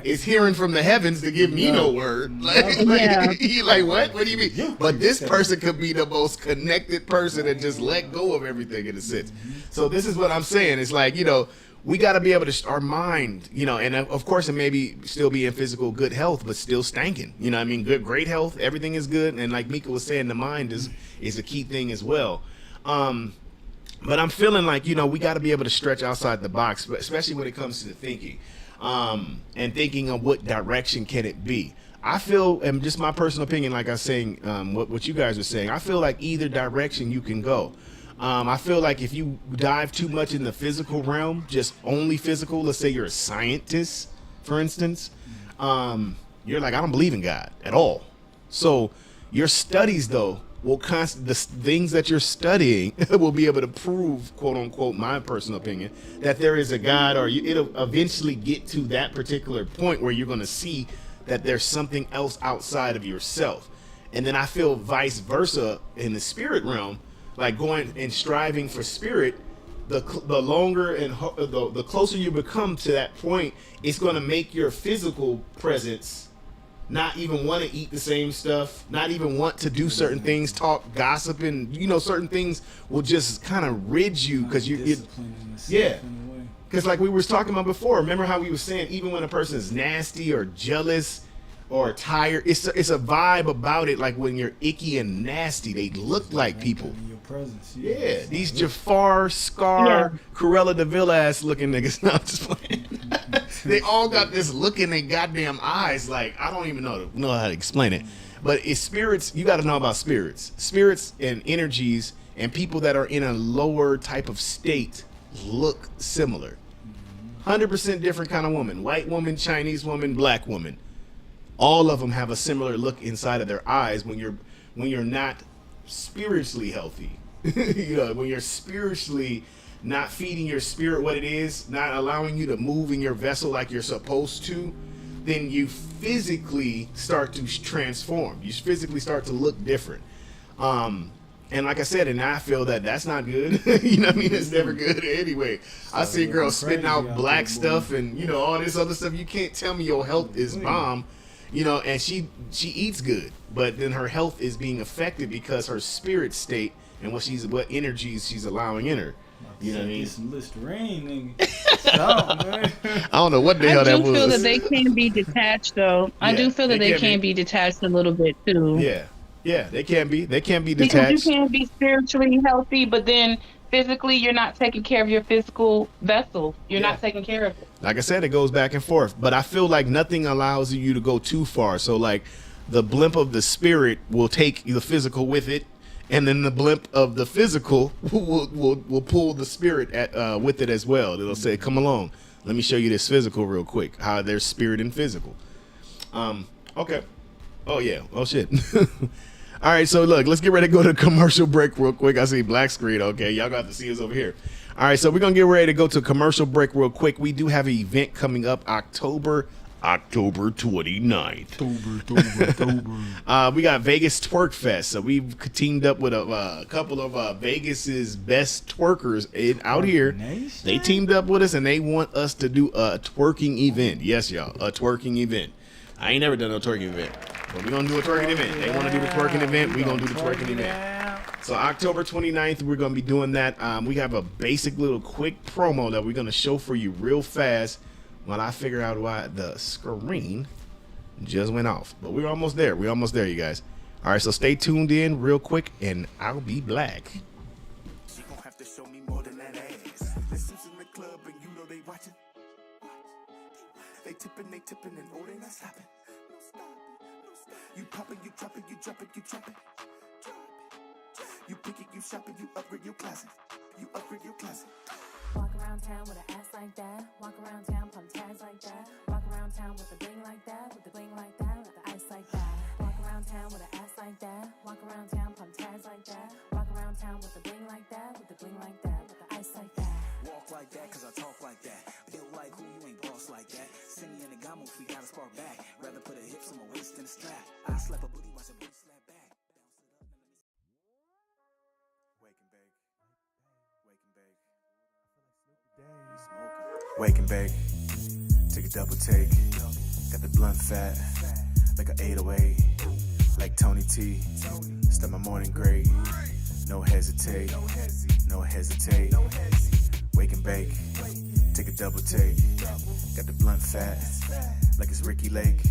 is hearing from the heavens to give me no word. Like what? What do you mean? But this person could be the most connected person and just let go of everything in a sense. So this is what I'm saying. It's like, we got to be able to, our mind, and of course it maybe still be in physical good health, but still stanking. You know what I mean? Great health. Everything is good. And like Mika was saying, the mind is a key thing as well. But I'm feeling like, we got to be able to stretch outside the box, especially when it comes to thinking, and thinking of what direction can it be. I feel, and just my personal opinion, like I was saying, what you guys were saying, I feel like either direction you can go. I feel like if you dive too much in the physical realm, just only physical, let's say you're a scientist, for instance, you're like, I don't believe in God at all. So your studies, though, the things that you're studying will be able to prove, quote unquote, my personal opinion, that there is a God, or it'll eventually get to that particular point where you're going to see that there's something else outside of yourself. And then I feel vice versa in the spirit realm. like going and striving for spirit, the longer and the closer you become to that point, it's going to make your physical presence not even want to eat the same stuff, not even want to do certain things, talk, gossip, and certain things will just kind of rid you because because like we were talking about before, remember how we were saying even when a person is nasty or jealous or tired, it's a vibe about it. Like when you're icky and nasty, they look like people. Presence, yeah, these Jafar, Scar, Cruella de Vil ass looking niggas. No, I'm just playing. They all got this look in their goddamn eyes. Like I don't even know how to explain it. But it's spirits. You got to know about spirits and energies, and people that are in a lower type of state look similar. 100% different kind of woman. White woman, Chinese woman, black woman. All of them have a similar look inside of their eyes when you're not spiritually healthy. When you're spiritually not feeding your spirit what it is, not allowing you to move in your vessel like you're supposed to, then you physically start to transform. You physically start to look different. And like I said, and I feel that that's not good. You know what I mean? It's never good anyway. I see girls spitting out black stuff and all this other stuff. You can't tell me your health is bomb. And she eats good, but then her health is being affected because her spirit state and what energies she's allowing in her. You know what I mean? Some Listerine, nigga. Stop, man. I don't know what the hell that was. I do feel that they can be detached, though. I do feel that they can be detached a little bit too. Yeah, they can be. They can be detached. Because you can be spiritually healthy, but then physically you're not taking care of your physical vessel. You're not taking care of it. Like I said, it goes back and forth, but I feel like nothing allows you to go too far. So like the blimp of the spirit will take the physical with it, and then the blimp of the physical will pull the spirit with it as well. It'll say, come along, let me show you this physical real quick, how there's spirit and physical. Okay. Oh yeah. Oh shit. All right, so look, let's get ready to go to commercial break real quick. I see black screen. Okay, y'all got to see us over here. All right, so we're going to get ready to go to commercial break real quick. We do have an event coming up October 29th. We got Vegas Twerk Fest. So we've teamed up with a couple of Vegas's best twerkers out here. They teamed up with us, and they want us to do a twerking event. Yes, y'all, a twerking event. I ain't never done a twerking event. But we're going to do a twerking event. They want to do the twerking event. We're going to do the twerking event. So October 29th, we're going to be doing that. We have a basic little quick promo that we're going to show for you real fast while I figure out why the screen just went off. But we're almost there. We're almost there, you guys. All right, so stay tuned in real quick, and I'll be black. She gon' have to show me more than that ass. Listen in the club and you know they watching. They tipping, and oh, they not stopping. You poppin', you droppin', you drop it, you drop it. You pick it, you shop it, you upgrade your closet. You upgrade your closet. Walk around town with an ass like that. Walk around town, pump tags like that. Walk around town with a bling like that. With the bling like that, with the ice like that. Walk around town with an ass like that. Walk around town, pump tags like that. Walk around town with a bling like that. With the bling like that, with the ice like that. Walk like that, cause I talk like that. Feel like who, you ain't boss like that. Cindy and the Gamo, we gotta spark back. Rather put her hips on my waist than a strap. I slap a booty, watch a booty slap back. Wake and bake, take a double take. Got the blunt fat, like an 808. Like Tony T, start my morning great. No hesitate, no hesitate. Wake and bake, take a double take. Got the blunt fat, like it's Ricky Lake.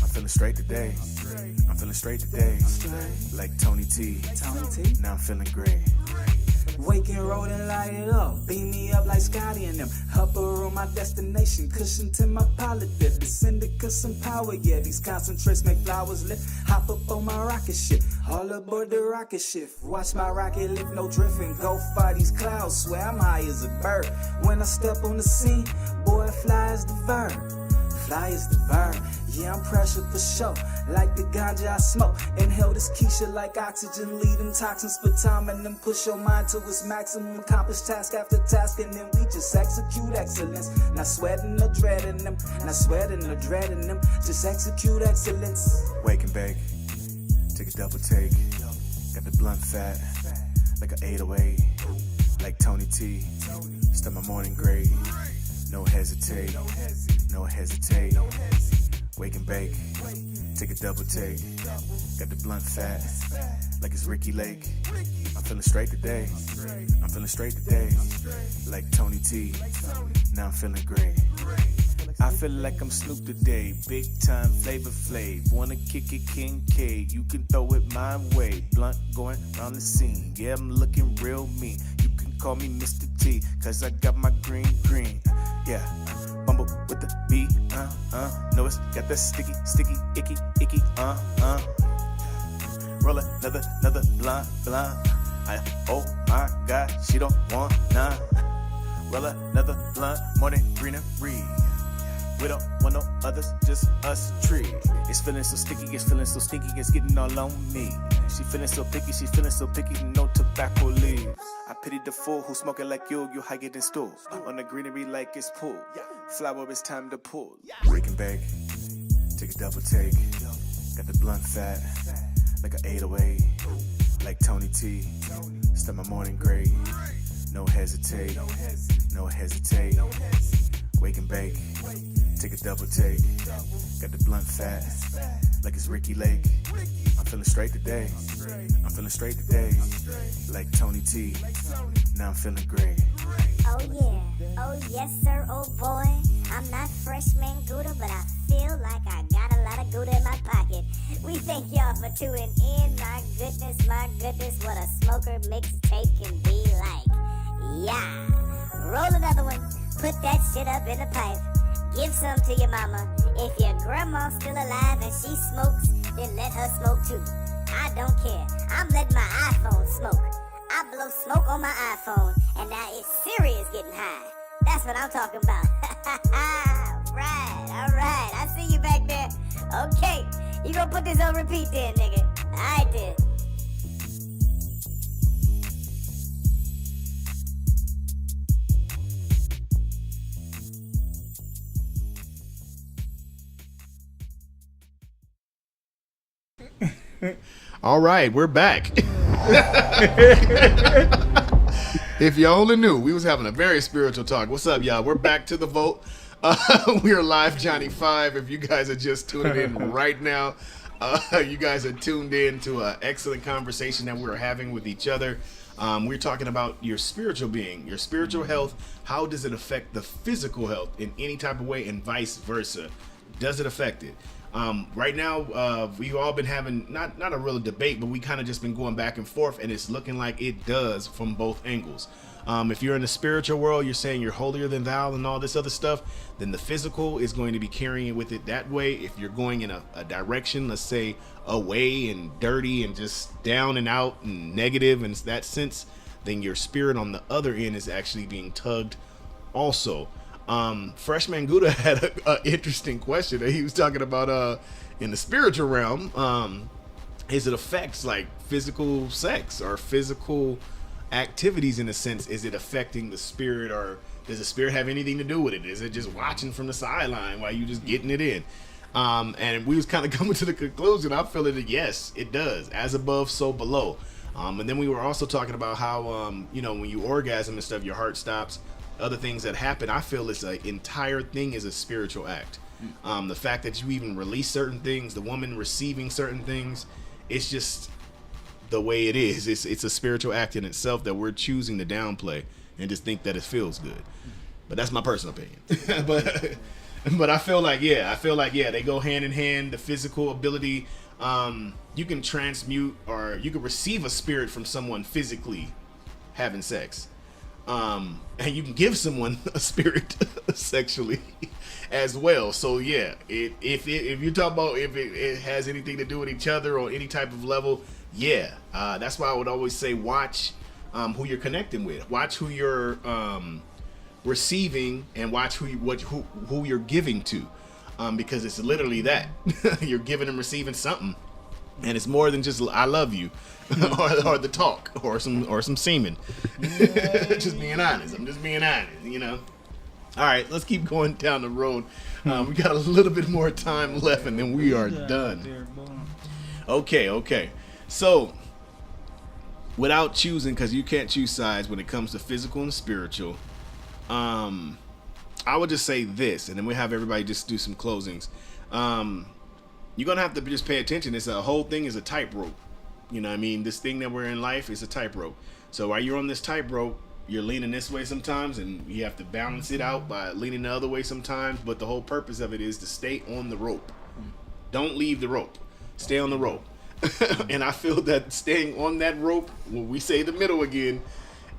I'm feeling straight today. I'm feeling straight today. Like Tony T, now I'm feeling great. Wake and roll and light it up. Beam me up like Scotty and them. Upper on my destination. Cushion to my pilot dip. Descend to some power, yeah. These concentrates make flowers lift. Hop up on my rocket ship. All aboard the rocket shift. Watch my rocket lift, no drifting. Go fire these clouds. Swear I'm high as a bird. When I step on the scene, boy, fly as the verb. Fly is the verb. Yeah, I'm pressure for show. Like the ganja I smoke. Inhale this Keisha like oxygen. Lead them toxins for time and then push your mind to its maximum. Accomplish task after task and then we just execute excellence. Not sweating or dreading them. Not sweating or dreading them. Just execute excellence. Wake and bake, take a double take. Got the blunt fat, like an 808, like Tony T. Start my morning great. No hesitate, no hesitate. Wake and bake, take a double take. Got the blunt fat, like it's Ricky Lake. I'm feeling straight today. I'm feeling straight today, like Tony T. Now I'm feeling great. I feel like I'm Snoop today, big time Flavor Flav. Wanna kick it, King K, you can throw it my way. Blunt going round the scene, yeah, I'm looking real mean. You can call me Mr. T, cause I got my green. Yeah, bumble with the beat, know it's got that sticky, icky, Roll another blunt. Oh my God, she don't want none. Roll another blunt, morning greenery. We don't want no others, just us three. It's feeling so sticky, it's feeling so stinky, it's getting all on me. She feeling so picky, no tobacco leaves. I pity the fool who smoking like you higher than stool. On the greenery like it's pool. Flower, it's time to pull. Break and bake, take a double take. Got the blunt fat, like an 808, like Tony T. Start my morning great. No hesitate, no hesitate. Wake and bake, take a double take. Got the blunt fat, like it's Ricky Lake. I'm feeling straight today. I'm feeling straight today, like Tony T. Now I'm feeling great. Oh yeah, oh yes sir, oh boy. I'm not freshman Gouda, but I feel like I got a lot of Gouda in my pocket. We thank y'all for tuning in. My goodness, what a smoker mixtape can be like. Yeah, roll another one. Put that shit up in the pipe. Give some to your mama. If your grandma's still alive and she smokes, then let her smoke too. I don't care. I'm letting my iPhone smoke. I blow smoke on my iPhone, and now it's serious getting high. That's what I'm talking about. Alright. I see you back there. Okay, you gonna put this on repeat then, nigga. Alright then. All right, we're back. If you only knew, we was having a very spiritual talk. What's up, y'all? We're back to the vote. We are live, Johnny 5. If you guys are just tuning in right now, you guys are tuned in to an excellent conversation that we're having with each other. We're talking about your spiritual being, your spiritual health. How does it affect the physical health in any type of way, and vice versa? Does it affect it? Right now, we've all been having not a real debate, but we kind of just been going back and forth, and it's looking like it does from both angles. If you're in the spiritual world, you're saying you're holier than thou and all this other stuff, then the physical is going to be carrying with it that way. If you're going in a direction, let's say away and dirty and just down and out and negative in that sense, then your spirit on the other end is actually being tugged also. Freshman Gouda had an interesting question that he was talking about in the spiritual realm. Is it affects like physical sex or physical activities in a sense? Is it affecting the spirit, or does the spirit have anything to do with it? Is it just watching from the sideline while you just getting it in? And we was kind of coming to the conclusion, I feel that yes, it does. As above, so below. And then we were also talking about how, when you orgasm and stuff, your heart stops. Other things that happen, I feel it's an entire thing is a spiritual act. The fact that you even release certain things, the woman receiving certain things, it's just the way it is. It's a spiritual act in itself that we're choosing to downplay and just think that it feels good. But that's my personal opinion. but I feel like they go hand in hand. The physical ability, you can transmute or you can receive a spirit from someone physically having sex. And you can give someone a spirit sexually as well. So yeah, if you talk about if it has anything to do with each other or any type of level, yeah, that's why I would always say watch who you're connecting with, watch who you're receiving, and watch who you're giving to, because it's literally that you're giving and receiving something. And it's more than just "I love you" or the talk or some semen. Just being honest. I'm just being honest, All right, let's keep going down the road. We got a little bit more time left, and then we are done. Okay. So without choosing, because you can't choose sides when it comes to physical and spiritual. I would just say this, and then we have everybody just do some closings. You're gonna have to just pay attention. It's a whole thing is a tightrope. You know what I mean? This thing that we're in life is a tightrope. So while you're on this tightrope, you're leaning this way sometimes, and you have to balance it out by leaning the other way sometimes. But the whole purpose of it is to stay on the rope. Don't leave the rope. Stay on the rope. And I feel that staying on that rope, when we say the middle again,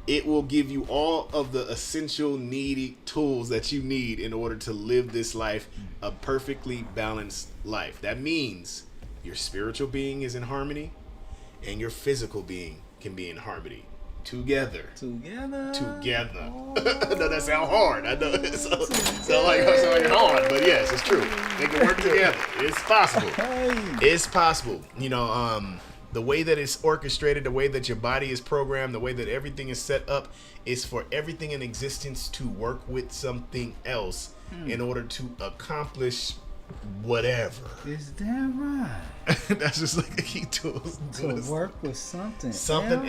it will give you all of the essential needy tools that you need in order to live this life, a perfectly balanced life. That means your spiritual being is in harmony and your physical being can be in harmony. Together. No, that sounds hard. I know it sounds like hard, but yes, it's true. They can work together. It's possible. It's possible. You know, the way that it's orchestrated, the way that your body is programmed, the way that everything is set up is for everything in existence to work with something else in order to accomplish whatever. Is that right? That's just like a key tool. To work with something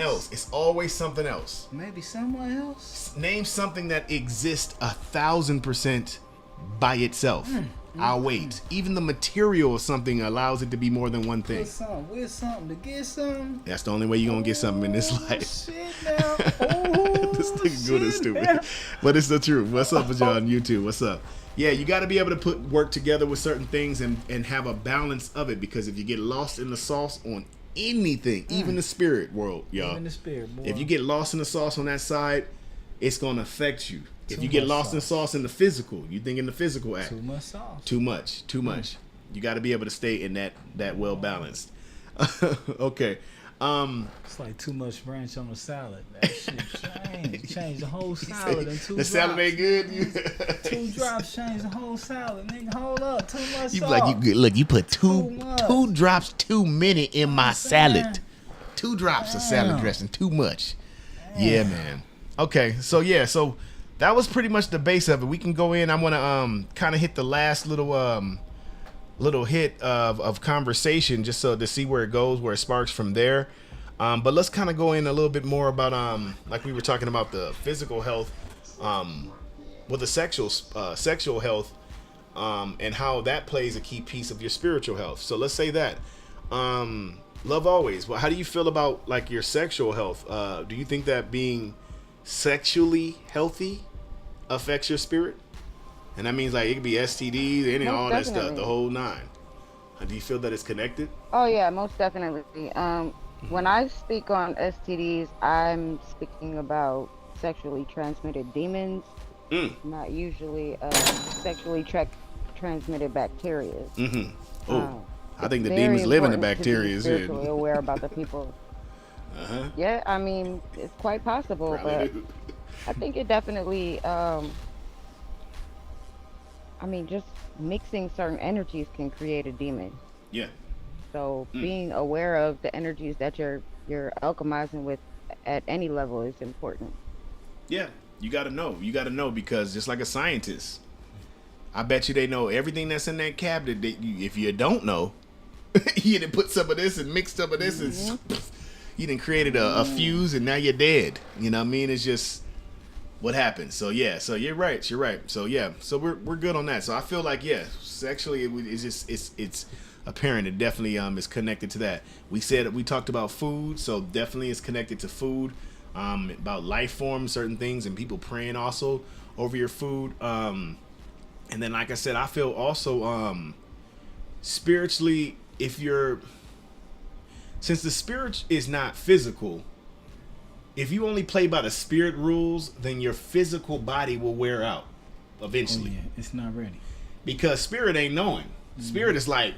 else. It's always something else. Maybe someone else. Name something that exists 1,000% by itself. I'll wait. Even the material of something allows it to be more than one thing. With something to get something. That's the only way you're gonna get something in this life. Shit now. This thing good and stupid. But it's the truth. What's up with y'all on YouTube? What's up? Yeah, you got to be able to put work together with certain things and have a balance of it, because if you get lost in the sauce on anything, even the spirit world, y'all. Even the spirit, boy. If you get lost in the sauce on that side, it's gonna affect you. If you get lost in sauce in the physical, you think in the physical act. Too much sauce. Too much. You got to be able to stay in that well balanced. Okay. It's like too much ranch on a salad. That shit change the whole salad in 2 drops. The salad ain't good. 2 drops change the whole salad. Nigga, hold up. Too much You sauce. like you put two drops too many in my salad. 2 drops of salad dressing, too much. Yeah, man. Okay, so that was pretty much the base of it. We can go in. I want to kind of hit the last little hit of conversation, just so to see where it goes, where it sparks from there. But let's kind of go in a little bit more about like we were talking about the physical health, with the sexual health, and how that plays a key piece of your spiritual health. So let's say that love always. Well, how do you feel about like your sexual health? Do you think that being sexually healthy affects your spirit? And that means like it could be STDs, any all that stuff, the whole nine. Do you feel that it's connected? Oh yeah, most definitely. When I speak on STDs, I'm speaking about sexually transmitted demons, not usually sexually transmitted bacteria. Oh, I think the demons live in the bacteria. Spiritually aware about the people. Yeah, I mean it's quite possible, but I think it definitely. I mean, just mixing certain energies can create a demon. Yeah. So being aware of the energies that you're alchemizing with at any level is important. Yeah, you got to know. You got to know, because just like a scientist, I bet you they know everything that's in that cabinet. If you don't know, you done put some of this and mixed some of this, and you done created a fuse, and now you're dead. You know what I mean? It's just what happens. So yeah, so you're right. So yeah, so we're good on that. So I feel like sexually it's apparent. It definitely is connected to that. We talked about food, so definitely it's connected to food. About life forms, certain things, and people praying also over your food. And then like I said, I feel also spiritually, since the spirit is not physical, if you only play by the spirit rules, then your physical body will wear out eventually. Oh, yeah. It's not ready. Because spirit ain't knowing. Spirit is like,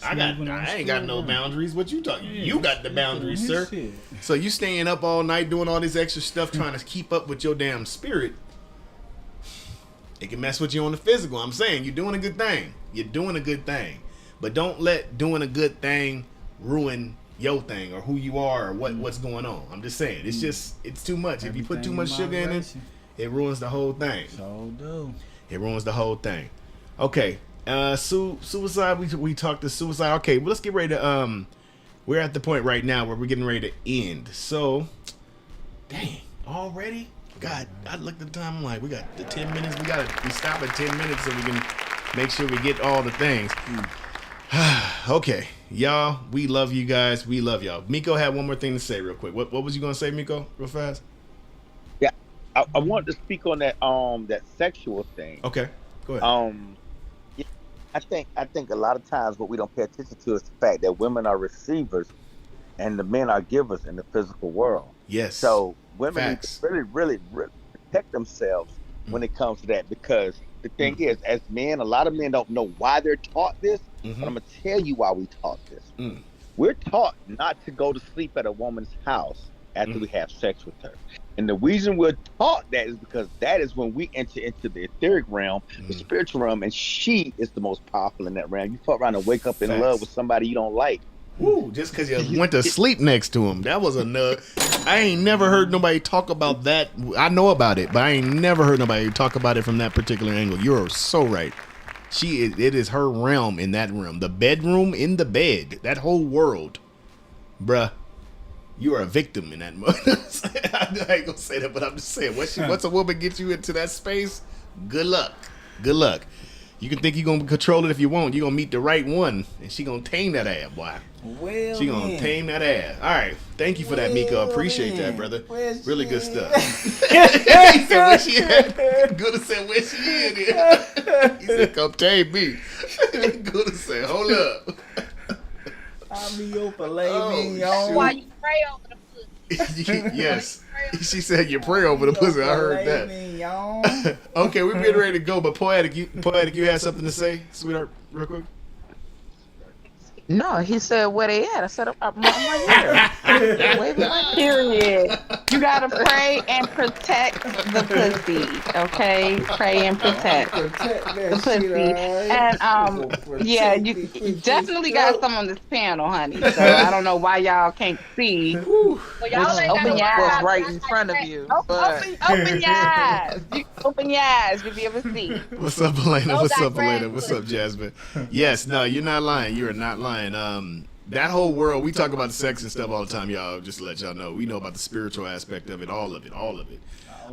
I ain't got no boundaries. What you talking? Yeah, you got the boundaries, sir. Shit. So you staying up all night doing all this extra stuff trying to keep up with your damn spirit. It can mess with you on the physical. I'm saying you're doing a good thing. You're doing a good thing. But don't let doing a good thing ruin your thing or who you are or what's going on. I'm just saying, it's too much. Everything, if you put too much sugar in it, it ruins the whole thing. So do. It ruins the whole thing. Okay, suicide. We talked to suicide. Okay, well, let's get ready to we're at the point right now where we're getting ready to end. So, dang, already? God, I looked at the time. I'm like, we got the 10 minutes. We stop at 10 minutes so we can make sure we get all the things. Okay, y'all, we love you guys. We love y'all. Miko had one more thing to say real quick. What was you gonna say, Miko, real fast? Yeah, I wanted to speak on that that sexual thing. Okay, go ahead. Yeah, I think a lot of times what we don't pay attention to is the fact that women are receivers and the men are givers in the physical world. Yes. So women Facts. need to really protect themselves when it comes to that, because the thing is, as men, a lot of men don't know why they're taught this, but I'm gonna tell you why we taught this. We're taught not to go to sleep at a woman's house after we have sex with her. And the reason we're taught that is because that is when we enter into the etheric realm, the spiritual realm, and she is the most powerful in that realm. You fuck around and wake up in love with somebody you don't like. Woo, just because you went to sleep next to him. That was a nut. I ain't never heard nobody talk about that. I know about it, but I ain't never heard nobody talk about it from that particular angle. You're so right. It is her realm in that room. The bedroom in the bed. That whole world. Bruh. You are a victim in that mode. I ain't gonna say that, but I'm just saying, once a woman gets you into that space, good luck. Good luck. You can think you're gonna control it if you want. You're gonna meet the right one, and she gonna tame that ass, boy. Well, she gonna tame that ass. All right, thank you for that, Miko. Appreciate that, brother. Really good stuff. He said where she at. Good to say where she in here. He said, come tame me. Good to say, hold up. I'll be your filet mignon. That's why you pray over the pussy. Yes. She said you pray over the pussy. I heard that. Okay, we're getting ready to go, but Poetic, you had something to say, sweetheart, real quick? No, he said where they at. I said I'm right here. Waving my period. You gotta pray and protect the pussy. Okay, pray and protect the pussy. And yeah, you definitely got some on this panel, honey. So I don't know why y'all can't see. Well, Open your eyes right in front of you. Open your eyes. Open your eyes. You'll be able to see. What's up, Elena? What's up, Elena? What's up, Jasmine? Yes, no, you're not lying. You are not lying. That whole world, we talk about the sex and stuff all the time, y'all. Just to let y'all know, we know about the spiritual aspect of it, all of it.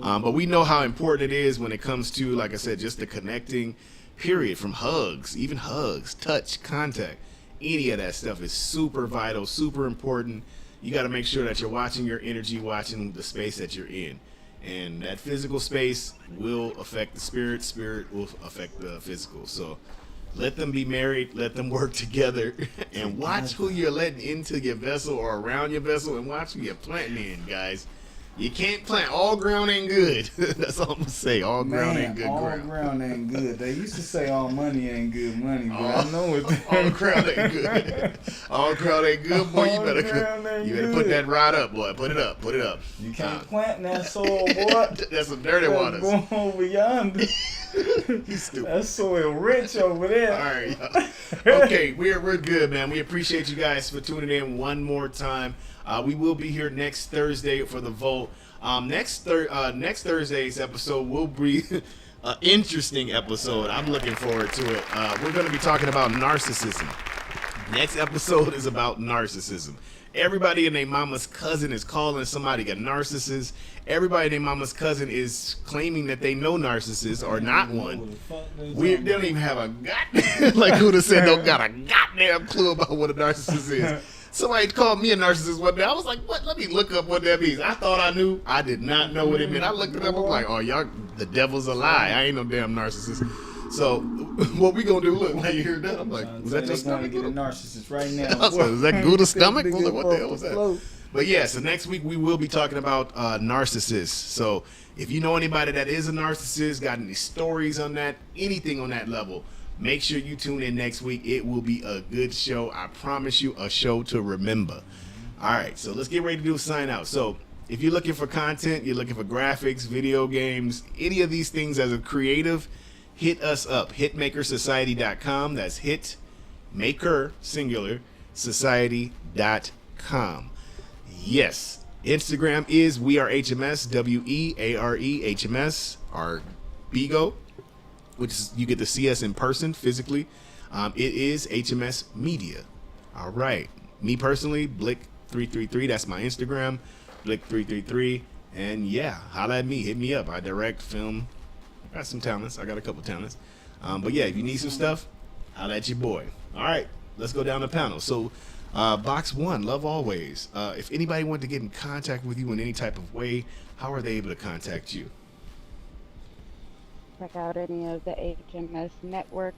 But we know how important it is when it comes to, like I said, just the connecting, period, from hugs, even hugs, touch, contact. Any of that stuff is super vital, super important. You got to make sure that you're watching your energy, watching the space that you're in. And that physical space will affect the spirit. Spirit will affect the physical. So let them be married. Let them work together. And watch who you're letting into your vessel or around your vessel. And watch who you're planting in, guys. You can't plant. All ground ain't good. That's all I'm going to say. All ground ain't good ground. All ground ain't good. They used to say all money ain't good money, but I know it. All ground ain't good. All ground ain't good, boy. You better put that rod up, boy. Put it up. Put it up. You can't plant in that soil, boy. That's some dirty waters. Going over yonder. He's stupid. That soil rich over there. All right. Okay, we're good, man. We appreciate you guys for tuning in one more time. We will be here next Thursday for the vote. Next Thursday's episode will be an interesting episode. I'm looking forward to it. We're going to be talking about narcissism. Next episode is about narcissism. Everybody and their mama's cousin is calling somebody a narcissist. Everybody and their mama's cousin is claiming that they know narcissists or not one. They don't even have a goddamn, like Huda said, don't got a goddamn clue about what a narcissist is. Somebody called me a narcissist one day. I was like, what? Let me look up what that means. I thought I knew. I did not know what it meant. I looked it up. I'm like, oh, y'all, the devil's a lie. I ain't no damn narcissist. So, what we gonna do? Look, when you hear that, I'm like, was that your stomach? Get a narcissist right now. Is that Gouda's stomach? What the hell was that? But yeah, so next week we will be talking about narcissists. So, if you know anybody that is a narcissist, got any stories on that, anything on that level, make sure you tune in next week. It will be a good show. I promise you, a show to remember. All right, so let's get ready to do a sign out. So if you're looking for content, you're looking for graphics, video games, any of these things as a creative, hit us up. Hitmakersociety.com. That's Hitmaker, singular, society.com. Yes, Instagram is We Are HMS, WEARE HMS, our Bigo, which is, you get to see us in person physically. It is HMS Media. All right. Me personally, Blick333. That's my Instagram, Blick333. And yeah, holla at me. Hit me up. I direct, film. I got some talents. I got a couple talents. But yeah, if you need some stuff, holla at your boy. All right, let's go down the panel. So, box one, Love Always. If anybody wanted to get in contact with you in any type of way, how are they able to contact you? Check out any of the HMS network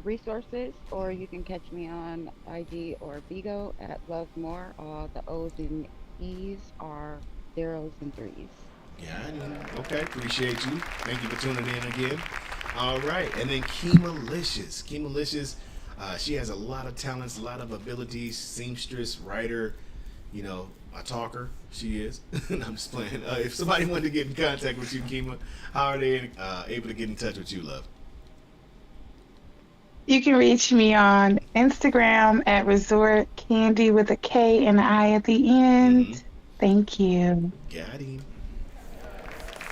resources, or you can catch me on IG or Bigo at Love More. All the O's and E's are 0s and 3s. Yeah, okay, appreciate you. Thank you for tuning in again. All right, and then Kemalicious. Kemalicious, she has a lot of talents, a lot of abilities, seamstress, writer, you know, a talker. She is. I'm just playing. If somebody wanted to get in contact with you, Kima, how are they able to get in touch with you, love? You can reach me on Instagram at Resort Candy with a K and an I at the end. Thank you. Got him.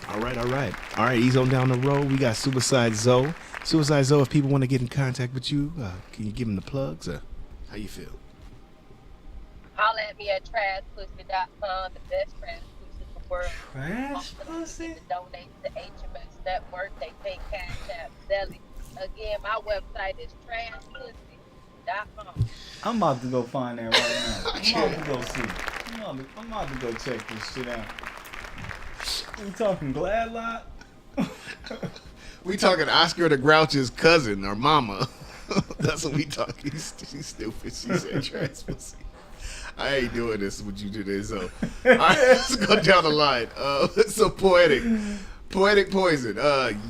All right, ease on down the road. We got Suicide Zoe. Suicide Zoe, if people want to get in contact with you, can you give them the plugs, or how you feel? Holla at me at trashpussy.com, the best trash pussy in the world. Trash pussy? To donate to HMS Network. They take Cash App, Zelly. Again, my website is trashpussy.com. I'm about to go find that right now. I'm about to go see. I'm about to go check this shit out. We talking Glad Lot? We talking Oscar the Grouch's cousin or mama. That's what we talking. She's stupid. She said trash pussy. I ain't doing this with you today, so. All right, let's go down the line. So Poetic Poison.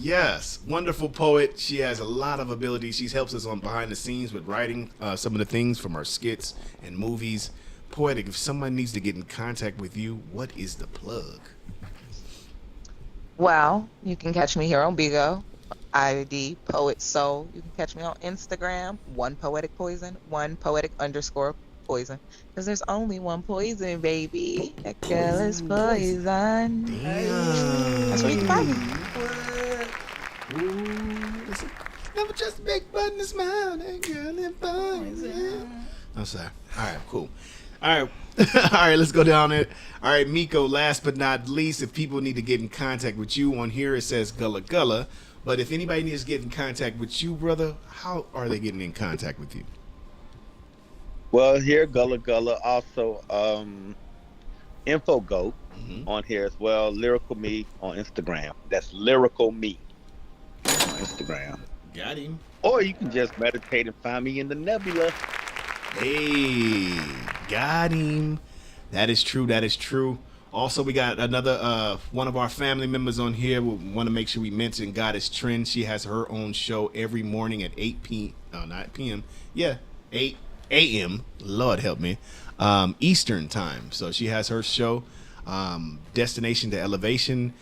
Yes, wonderful poet. She has a lot of ability. She helps us on behind the scenes with writing some of the things from our skits and movies. Poetic, if someone needs to get in contact with you, what is the plug? Well, you can catch me here on Bigo, ID Poet Soul. You can catch me on Instagram, One Poetic Poison, One Poetic _Poison. Because there's only one poison, baby. That girl is poison. Damn. That's where you can find me. Ooh, never just a big button to smile. That girl is poison. I'm sorry. All right, cool. All right, let's go down it. All right, Miko, last but not least, if people need to get in contact with you, on here it says Gullah Gullah. But if anybody needs to get in contact with you, brother, how are they getting in contact with you? Well, here, Gullah Gullah. Also, InfoGoat on here as well. Lyrical Me on Instagram. That's Lyrical Me on Instagram. Got him. Or you can just meditate and find me in the Nebula. Hey, got him. That is true. Also, we got another one of our family members on here. We want to make sure we mention Goddess Trend. She has her own show every morning at 8 p.m. Yeah, 8 a.m. Lord help me. Eastern time. So she has her show, Destination to Elevation.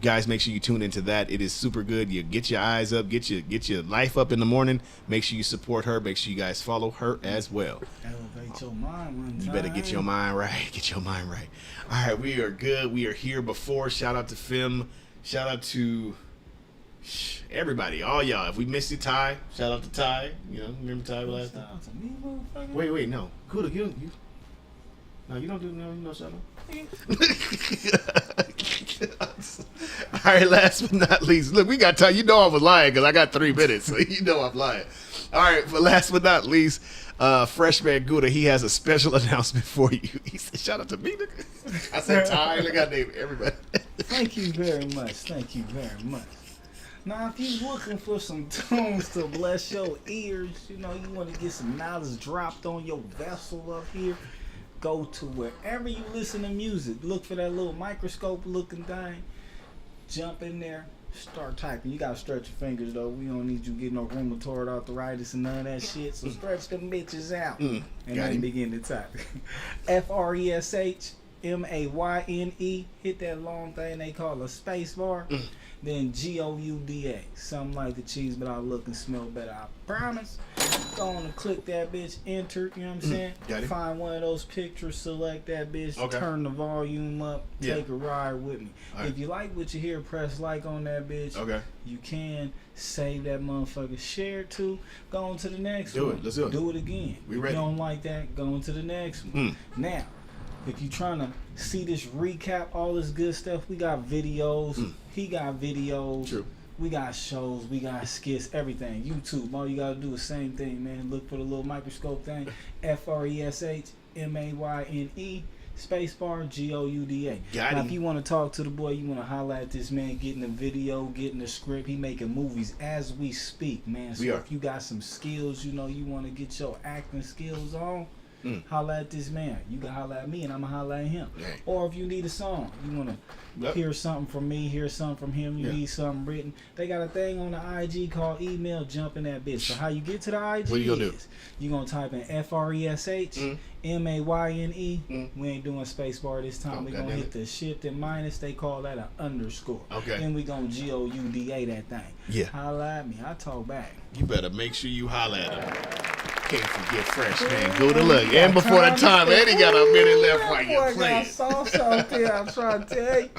Guys, make sure you tune into that. It is super good. You get your eyes up, get your life up in the morning. Make sure you support her. Make sure you guys follow her as well. Elevate your mind one time. You better get your mind right. Get your mind right. All right, we are good. We are here before. Shout out to Fim. Shout out to everybody, all y'all. If we missed you, Ty. Shout out to Ty. You know, remember Ty last time? Wait, no. Kuda, you don't do no shout out. All right, last but not least, look, we got time. You know I was lying because I got 3 minutes, so you know I'm lying. All right, but last but not least, Freshman Gouda, he has a special announcement for you. He said, "Shout out to me." I said, "Ty." Look, I named everybody. Thank you very much. Now, if you're looking for some tunes to bless your ears, you know, you want to get some knowledge dropped on your vessel up here, go to wherever you listen to music. Look for that little microscope looking thing. Jump in there. Start typing. You gotta stretch your fingers though. We don't need you getting no rheumatoid arthritis and none of that shit. So stretch them bitches out. And then begin to type. FRESH MAYNE, hit that long thing they call a space bar. Then GOUDA, something like the cheese, but I look and smell better, I promise. Go on and click that bitch, enter, you know what I'm saying? Got it. Find one of those pictures, select that bitch, turn the volume up, take a ride with me. Right. If you like what you hear, press like on that bitch. You can save that motherfucker, share it too. Go on to the next one. Do it. Let's do it. Do it again. We if ready. you don't like that, go on to the next one. Now, if you're trying to see this recap, all this good stuff, we got videos. He got videos. True. We got shows. We got skits. Everything. YouTube. All you gotta do is the same thing, man. Look for the little microscope thing. FRESHMAYNE spacebar GOUDA. Got now, him. if you want to talk to the boy, you want to holler at this man, getting the video, getting the script. He making movies as we speak, man. So if you got some skills, you know, you want to get your acting skills on. Holla at this man. You can holla at me and I'm gonna holla at him. Or if you need a song, you wanna hear something from me, hear something from him, you need something written. They got a thing on the IG called email, jump in that bitch. So how you get to the IG what you gonna do? You gonna type in FRESHMAYNE. We ain't doing spacebar this time. We gonna hit the shift and minus, they call that an underscore. Then we gonna GOUDA that thing. Holla at me. I talk back. You better make sure you holla at him. Can't forget Fresh Man. Go to look. And before the time, and he got a minute left while you're playing. Sauce out there, I'm trying to tell you.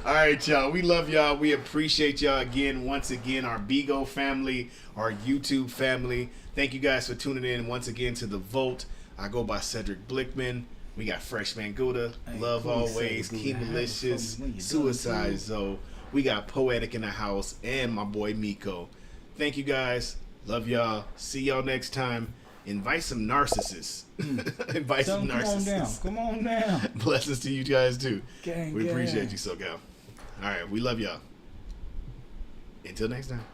All right, y'all. We love y'all. We appreciate y'all again. Once again, our Bigo family, our YouTube family. Thank you guys for tuning in once again to The Vote. I go by Cedric Blickman. We got Freshman Gouda, Love Always, Keemalicious, Suicide Zoe. We got Poetic in the house, and my boy Miko. Thank you guys. Love y'all. See y'all next time. Invite some narcissists. Invite some narcissists. Come on down. Blessings to you guys too. Gang, we appreciate you, SoCal. All right, we love y'all. Until next time.